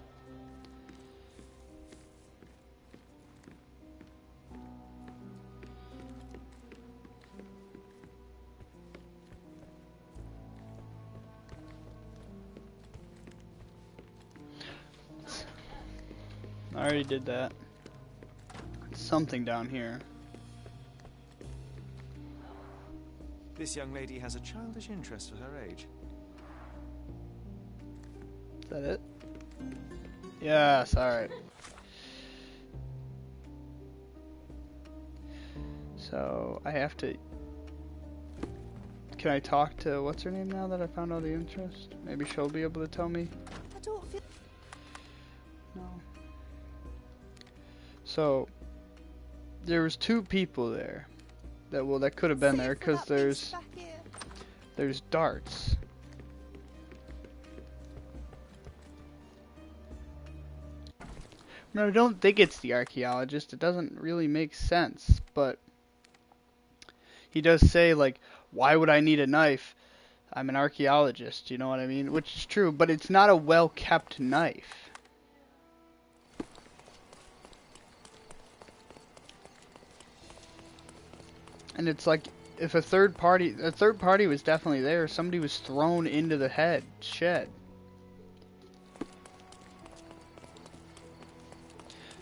I already did that. Something down here. This young lady has a childish interest for her age. Is that it? Yes, alright. So, I have to... Can I talk to what's her name now that I found all the interest? Maybe she'll be able to tell me? I don't feel... No. So, there was 2 people there. That could have been there, because there's darts. No, I don't think it's the archaeologist. It doesn't really make sense, but he does say, like, why would I need a knife? I'm an archaeologist, you know what I mean? Which is true, but it's not a well-kept knife. And it's like, if a third party was definitely there, somebody was thrown into the shed.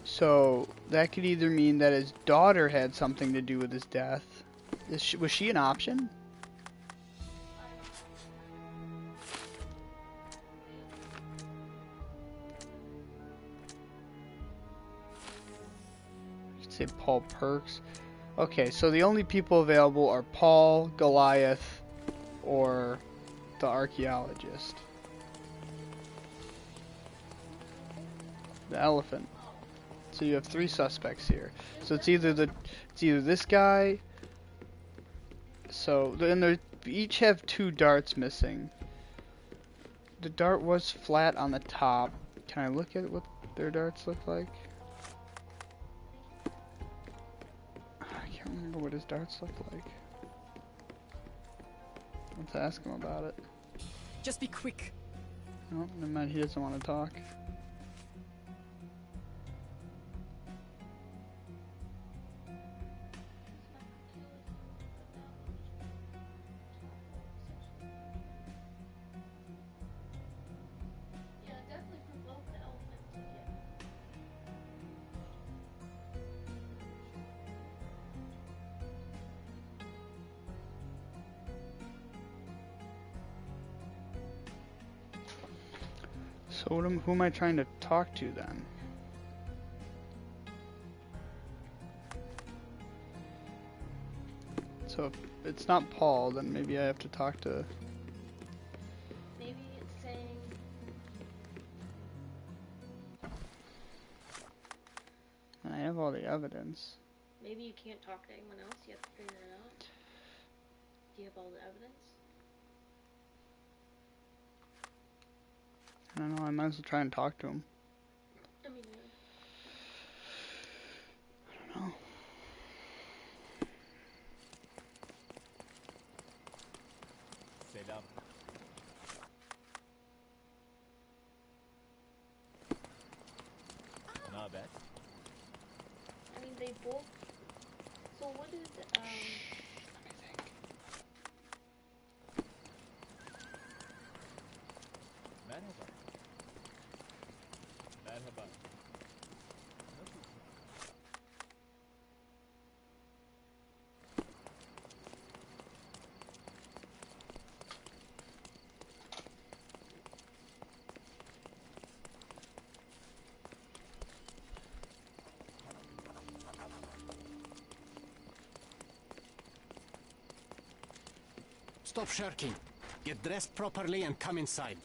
So, that could either mean that his daughter had something to do with his death. Was she an option? I could say Paul Perks. Okay, so the only people available are Paul, Goliath, or the archaeologist. The elephant. So you have 3 suspects here. So it's either this guy. So then they each have 2 darts missing. The dart was flat on the top. Can I look at what their darts look like? I can't remember what his darts look like. Let's ask him about it. Just be quick. No, never mind. He doesn't want to talk. So who am I trying to talk to then? So if it's not Paul, then maybe I have to talk to... Maybe it's saying... I have all the evidence. Maybe you can't talk to anyone else, you have to figure it out. Do you have all the evidence? I don't know, I might as well try and talk to him. I mean, I don't know. Sit up. Not bad. I mean, they both... So what is, Let me think. Manager. Stop shirking. Get dressed properly and come inside.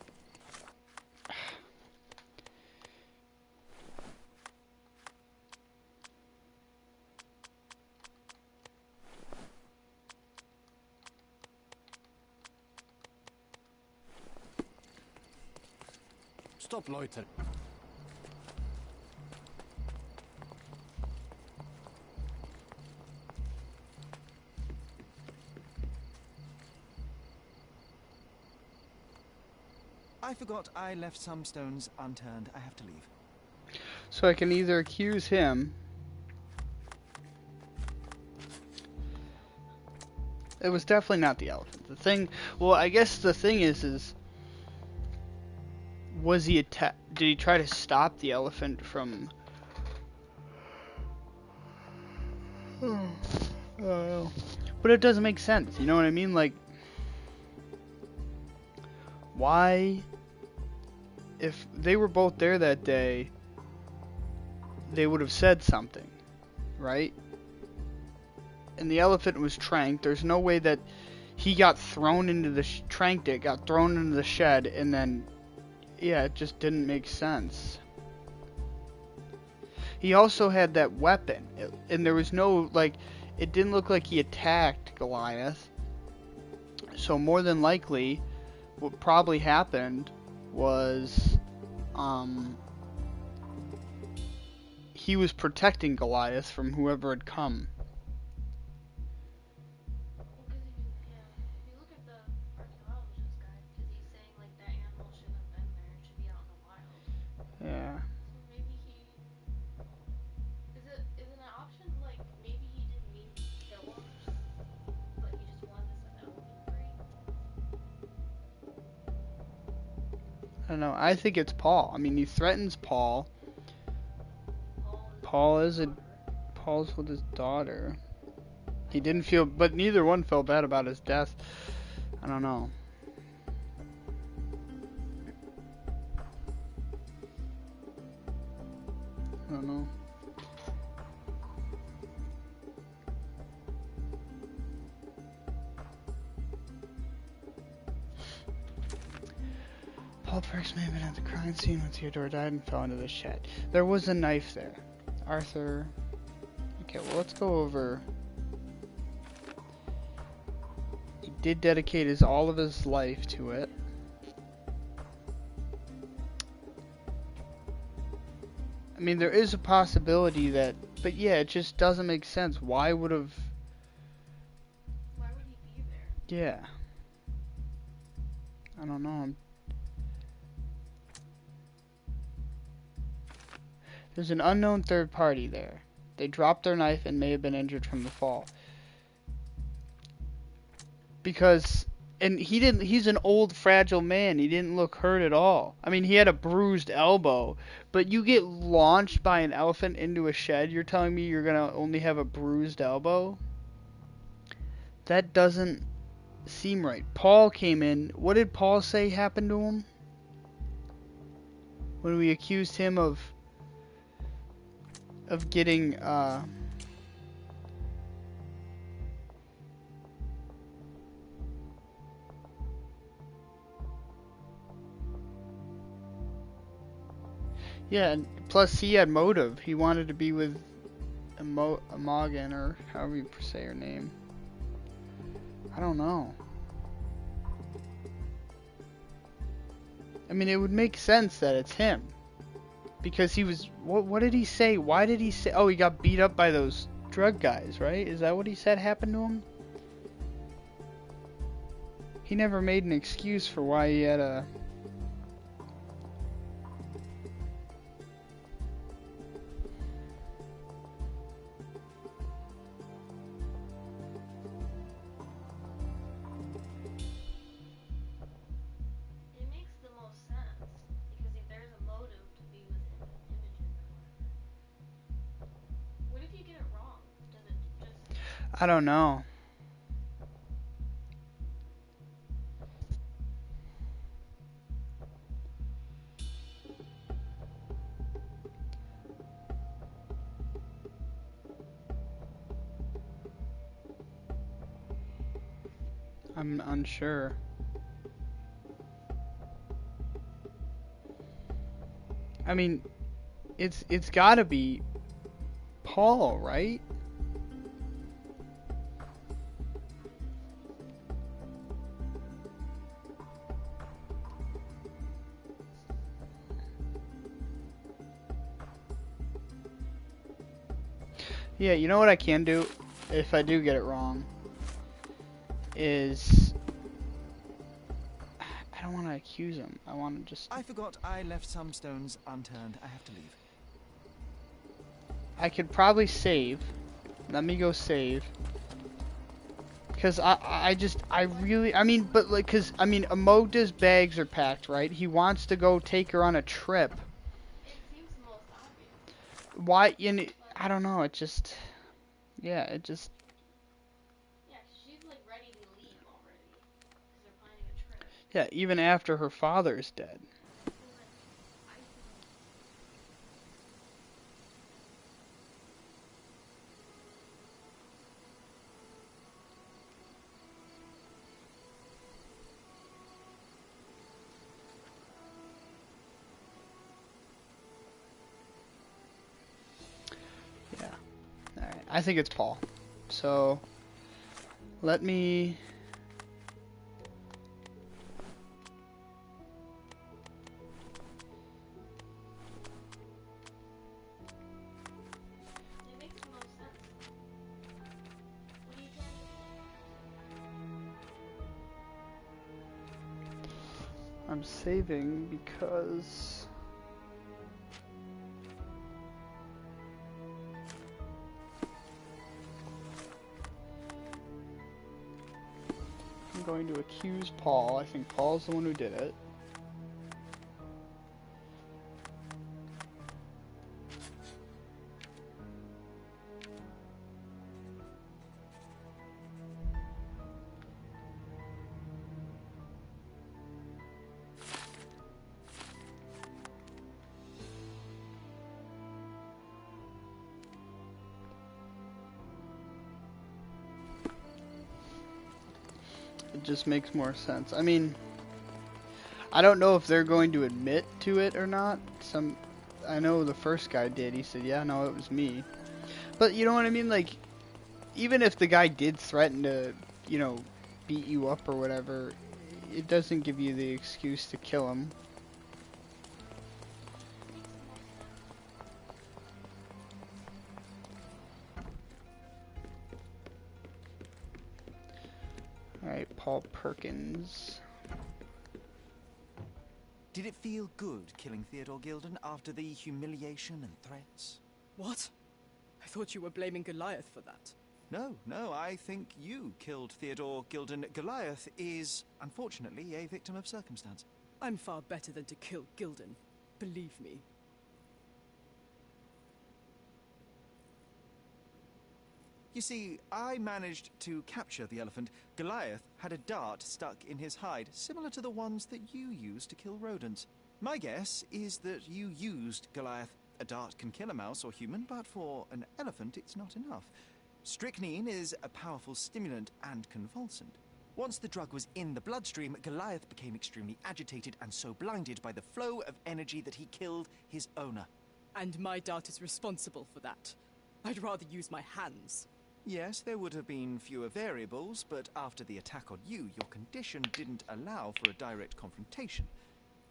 Stop loitering. I forgot I left some stones unturned. I have to leave. So I can either accuse him. It was definitely not the elephant. The thing, well, I guess the thing is was he did he try to stop the elephant from but it doesn't make sense, you know what I mean? Like, why, if they were both there that day, they would have said something, right? And the elephant was tranked. There's no way that he got thrown into the got thrown into the shed, and then, yeah, it just didn't make sense. He also had that weapon, and there was no, like, it didn't look like he attacked Goliath. So more than likely, what probably happened was, he was protecting Goliath from whoever had come. Yeah. So maybe he is it an option? Like maybe he didn't mean to kill him, but he just wanted to set the elephant free. I don't know. I think it's Paul. I mean, he threatens Paul. Paul's with his daughter. He didn't feel, but neither one felt bad about his death. I don't know. I don't know. Paul Perks may have been at the crime scene when Theodore died and fell into the shed. There was a knife there. Arthur. Okay, well, let's go over. He did dedicate all of his life to it. I mean, there is a possibility that, but yeah, it just doesn't make sense. Why would he be there? Yeah. I don't know. There's an unknown third party there. They dropped their knife and may have been injured from the fall. Because, and he's an old, fragile man. He didn't look hurt at all. I mean, he had a bruised elbow. But you get launched by an elephant into a shed, you're telling me you're gonna only have a bruised elbow? That doesn't seem right. Paul came in. What did Paul say happened to him? When we accused him of getting, yeah, and plus he had motive. He wanted to be with Imogen, or however you say her name. I don't know. I mean, it would make sense that it's him. Because he was... What did he say? Why did he say... Oh, he got beat up by those drug guys, right? Is that what he said happened to him? He never made an excuse for why he had a... I don't know. I'm unsure. I mean, it's gotta be Paul, right? Yeah, you know what I can do if I do get it wrong is I don't want to accuse him. I want to just. I forgot I left some stones unturned. I have to leave. I could probably save. Let me go save. Cause I mean, but like, cause I mean, Amogda's bags are packed, right? He wants to go take her on a trip. It seems the most obvious. Why? I don't know. It just, yeah, it just. Yeah, she's like ready to leave already. Because they're planning a trip. Yeah, even after her father's dead. Alright, I think it's Paul. So, let me... It makes the most sense. What are you trying to do? I'm saving because... I'm going to accuse Paul. I think Paul's the one who did it. It just makes more sense. I mean, I don't know if they're going to admit to it or not. I know the first guy did. He said, yeah, no, it was me. But you know what I mean? Like, even if the guy did threaten to, you know, beat you up or whatever, it doesn't give you the excuse to kill him. Alright, Paul Perkins. Did it feel good killing Theodore Gilden after the humiliation and threats? What? I thought you were blaming Goliath for that. No, I think you killed Theodore Gilden. Goliath is, unfortunately, a victim of circumstance. I'm far better than to kill Gilden. Believe me. You see, I managed to capture the elephant. Goliath had a dart stuck in his hide, similar to the ones that you use to kill rodents. My guess is that you used Goliath. A dart can kill a mouse or human, but for an elephant it's not enough. Strychnine is a powerful stimulant and convulsant. Once the drug was in the bloodstream, Goliath became extremely agitated and so blinded by the flow of energy that he killed his owner. And my dart is responsible for that. I'd rather use my hands. Yes, there would have been fewer variables, but after the attack on you, your condition didn't allow for a direct confrontation.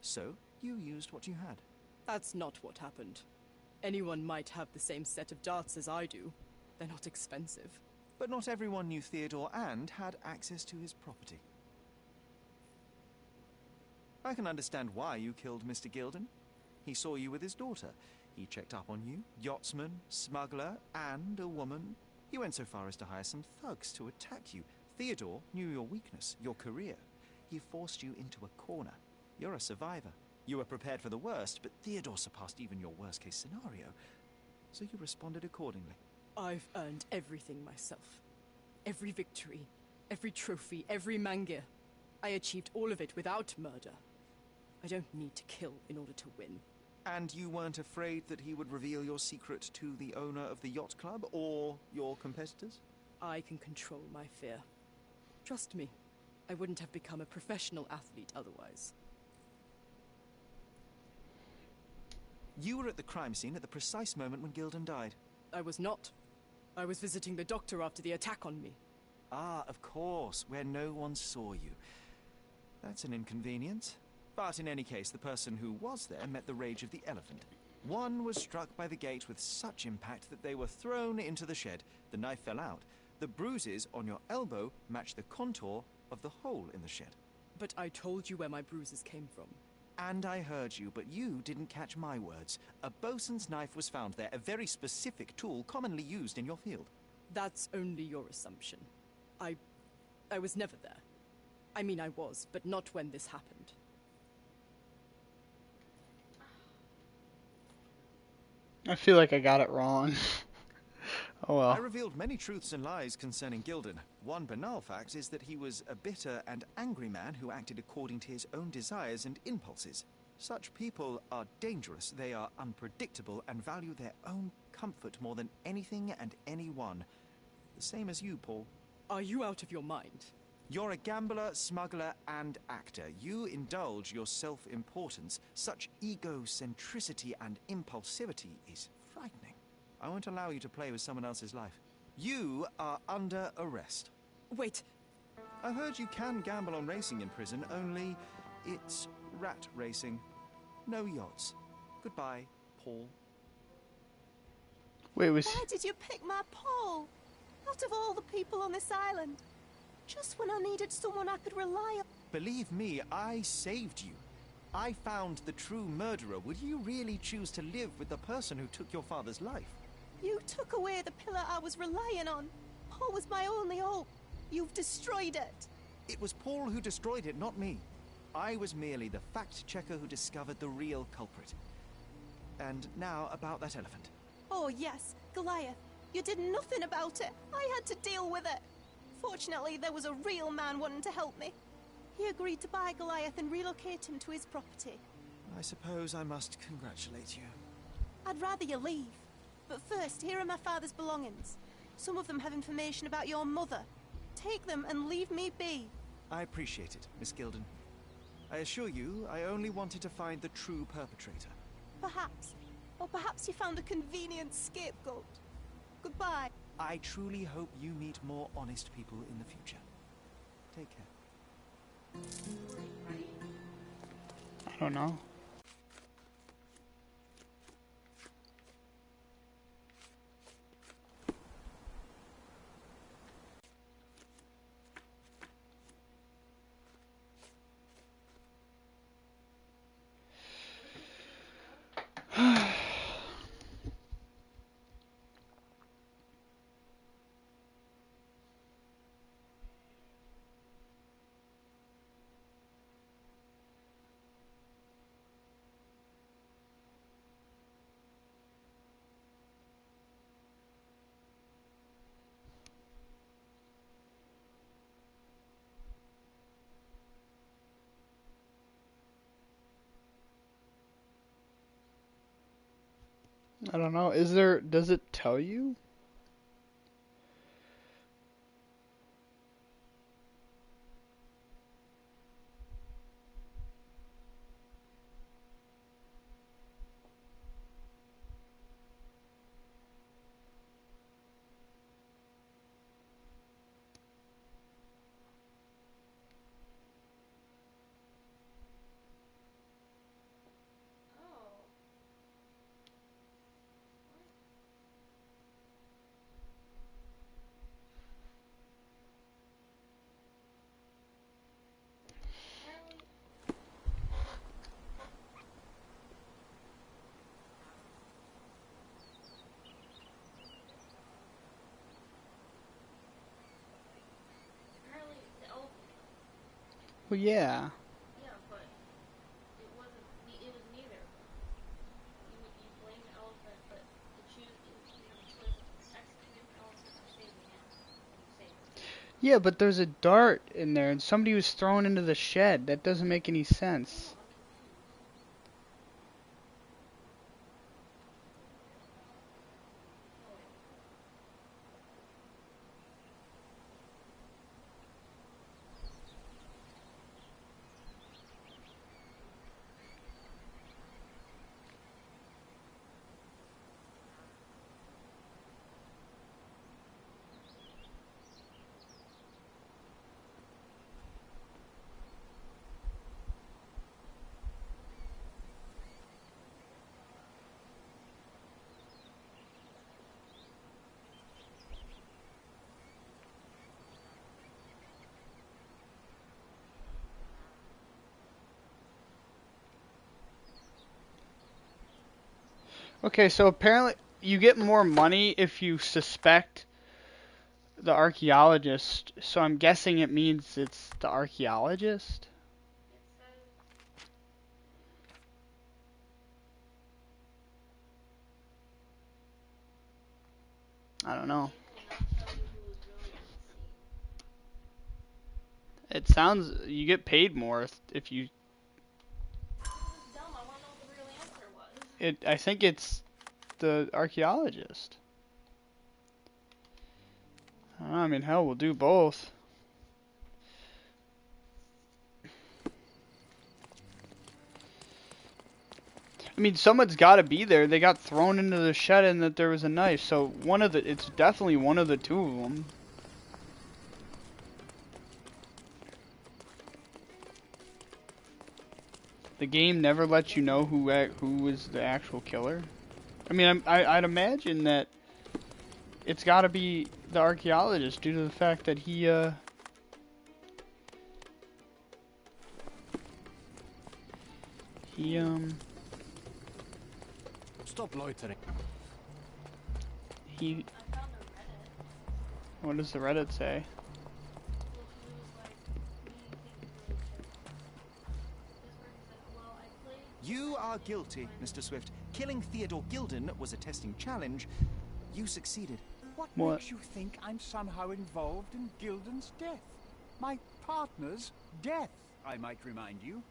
So, you used what you had. That's not what happened. Anyone might have the same set of darts as I do. They're not expensive. But not everyone knew Theodore and had access to his property. I can understand why you killed Mr. Gilden. He saw you with his daughter. He checked up on you, yachtsman, smuggler, and a woman. He went so far as to hire some thugs to attack you. Theodore knew your weakness, your career. He forced you into a corner. You're a survivor. You were prepared for the worst, but Theodore surpassed even your worst-case scenario. So you responded accordingly. I've earned everything myself. Every victory, every trophy, every mangir. I achieved all of it without murder. I don't need to kill in order to win. And you weren't afraid that he would reveal your secret to the owner of the yacht club or your competitors? I can control my fear. Trust me. I wouldn't have become a professional athlete otherwise. You were at the crime scene at the precise moment when Gildan died. I was not. I was visiting the doctor after the attack on me. Ah, of course, where no one saw you. That's an inconvenience. But in any case, the person who was there met the rage of the elephant. One was struck by the gate with such impact that they were thrown into the shed. The knife fell out. The bruises on your elbow match the contour of the hole in the shed. But I told you where my bruises came from. And I heard you, but you didn't catch my words. A bosun's knife was found there, a very specific tool commonly used in your field. That's only your assumption. I was never there. I mean, I was, but not when this happened. I feel like I got it wrong. Oh well. I revealed many truths and lies concerning Gildan. One banal fact is that he was a bitter and angry man who acted according to his own desires and impulses. Such people are dangerous, they are unpredictable, and value their own comfort more than anything and anyone. The same as you, Paul. Are you out of your mind? You're a gambler, smuggler, and actor. You indulge your self-importance. Such egocentricity and impulsivity is frightening. I won't allow you to play with someone else's life. You are under arrest. Wait. I heard you can gamble on racing in prison, only it's rat racing. No yachts. Goodbye, Paul. Wait, was Why did you pick my Paul? Out of all the people on this island. Just when I needed someone I could rely on. Believe me, I saved you. I found the true murderer. Would you really choose to live with the person who took your father's life? You took away the pillar I was relying on. Paul was my only hope. You've destroyed it. It was Paul who destroyed it, not me. I was merely the fact-checker who discovered the real culprit. And now about that elephant. Oh yes, Goliath. You did nothing about it. I had to deal with it. Fortunately, there was a real man wanting to help me. He agreed to buy Goliath and relocate him to his property. I suppose I must congratulate you. I'd rather you leave. But first, here are my father's belongings. Some of them have information about your mother. Take them and leave me be. I appreciate it, Miss Gildan. I assure you, I only wanted to find the true perpetrator. Perhaps. Or perhaps you found a convenient scapegoat. Goodbye. I truly hope you meet more honest people in the future. Take care. I don't know. I don't know. Does it tell you? Well, yeah. Yeah, but it was neither. You blame the elephant, but you have a choice of executing the elephant or saving him. Yeah, but there's a dart in there, and somebody was thrown into the shed. That doesn't make any sense. Okay, so apparently you get more money if you suspect the archaeologist. So I'm guessing it means it's the archaeologist. I don't know. It sounds you get paid more if you. I think it's the archaeologist. I don't know, I mean, hell, we'll do both. I mean, someone's got to be there. They got thrown into the shed and that there was a knife. So it's definitely one of the two of them. The game never lets you know who is the actual killer. I mean, I'd imagine that it's got to be the archaeologist due to the fact that he Stop loitering. What does the Reddit say? You are guilty, Mr. Swift. Killing Theodore Gilden was a testing challenge. You succeeded. What makes you think I'm somehow involved in Gilden's death? My partner's death, I might remind you.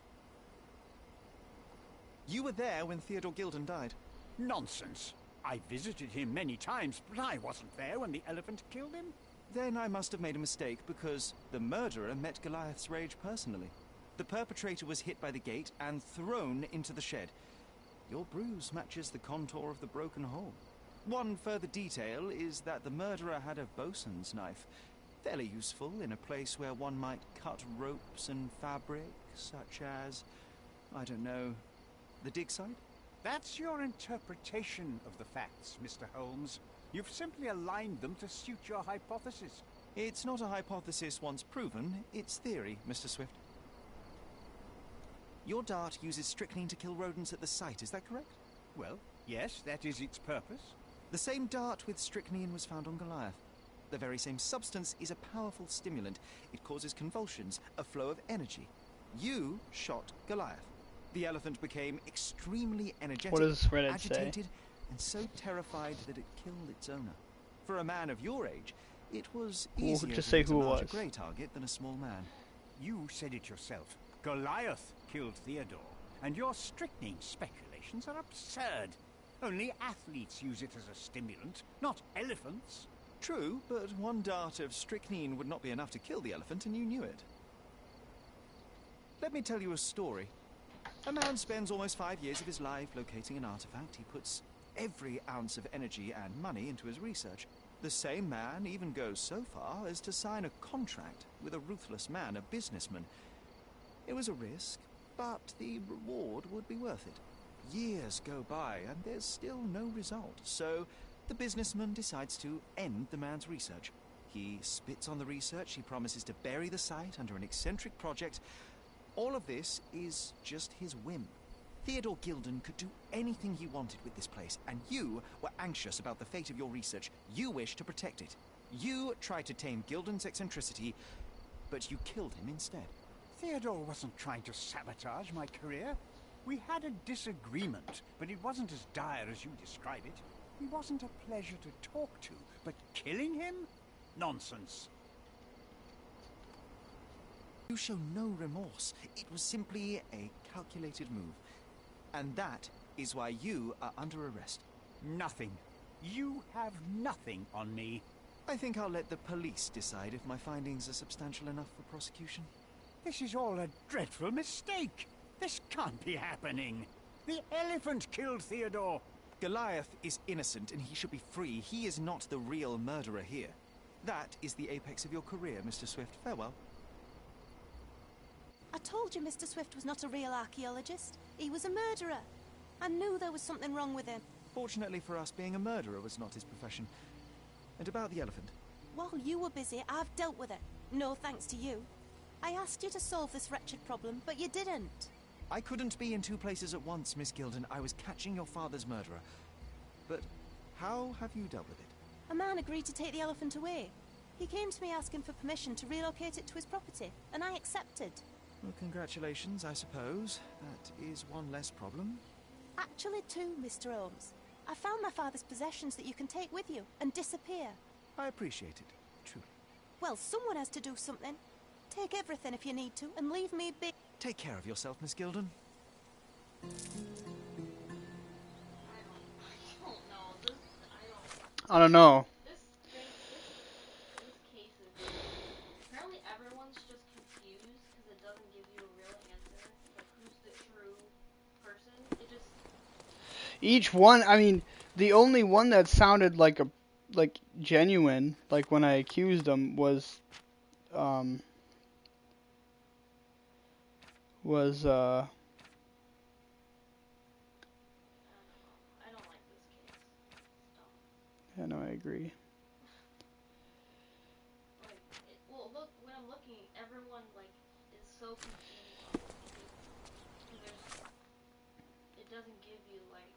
You were there when Theodore Gilden died. Nonsense. I visited him many times, but I wasn't there when the elephant killed him. Then I must have made a mistake, because the murderer met Goliath's rage personally. The perpetrator was hit by the gate and thrown into the shed. Your bruise matches the contour of the broken hole. One further detail is that the murderer had a bosun's knife, fairly useful in a place where one might cut ropes and fabric, such as, I don't know, the dig site? That's your interpretation of the facts, Mr. Holmes. You've simply aligned them to suit your hypothesis. It's not a hypothesis once proven, it's theory, Mr. Swift. Your dart uses strychnine to kill rodents at the site, is that correct? Well, yes, that is its purpose. The same dart with strychnine was found on Goliath. The very same substance is a powerful stimulant. It causes convulsions, a flow of energy. You shot Goliath. The elephant became extremely energetic, What does Reddit agitated, say? and so terrified that it killed its owner. For a man of your age, it was easier just to say hit a who it larger was. grey target than a small man. You said it yourself. Goliath killed Theodore, and your strychnine speculations are absurd. Only athletes use it as a stimulant, not elephants. True, but one dart of strychnine would not be enough to kill the elephant, and you knew it. Let me tell you a story. A man spends almost 5 years of his life locating an artifact. He puts every ounce of energy and money into his research. The same man even goes so far as to sign a contract with a ruthless man, a businessman. It was a risk, but the reward would be worth it. Years go by and there's still no result, so the businessman decides to end the man's research. He spits on the research, he promises to bury the site under an eccentric project. All of this is just his whim. Theodore Gilden could do anything he wanted with this place, and you were anxious about the fate of your research. You wished to protect it. You tried to tame Gilden's eccentricity, but you killed him instead. Theodore wasn't trying to sabotage my career. We had a disagreement, but it wasn't as dire as you describe it. He wasn't a pleasure to talk to, but killing him? Nonsense. You show no remorse. It was simply a calculated move. And that is why you are under arrest. Nothing. You have nothing on me. I think I'll let the police decide if my findings are substantial enough for prosecution. This is all a dreadful mistake. This can't be happening. The elephant killed Theodore. Goliath is innocent and he should be free. He is not the real murderer here. That is the apex of your career, Mr. Swift. Farewell. I told you Mr. Swift was not a real archaeologist. He was a murderer. I knew there was something wrong with him. Fortunately for us, being a murderer was not his profession. And about the elephant? While you were busy, I've dealt with it. No thanks to you. I asked you to solve this wretched problem, but you didn't. I couldn't be in two places at once, Miss Gilden. I was catching your father's murderer. But how have you dealt with it? A man agreed to take the elephant away. He came to me asking for permission to relocate it to his property, and I accepted. Well, congratulations, I suppose. That is one less problem. Actually, two, Mr. Holmes. I found my father's possessions that you can take with you and disappear. I appreciate it, truly. Well, someone has to do something. Take everything if you need to, and leave me be. Take care of yourself, Miss Gilden. I don't know. This case is apparently everyone's just confused because it doesn't give you a real answer. Like who's the true person? It just Each one, I mean, the only one that sounded like genuine, like when I accused him, was I don't like this case. It's dumb. I know, I agree. Like, well, look, when I'm looking, everyone, like, is so confused on this case. Because it doesn't give you, like,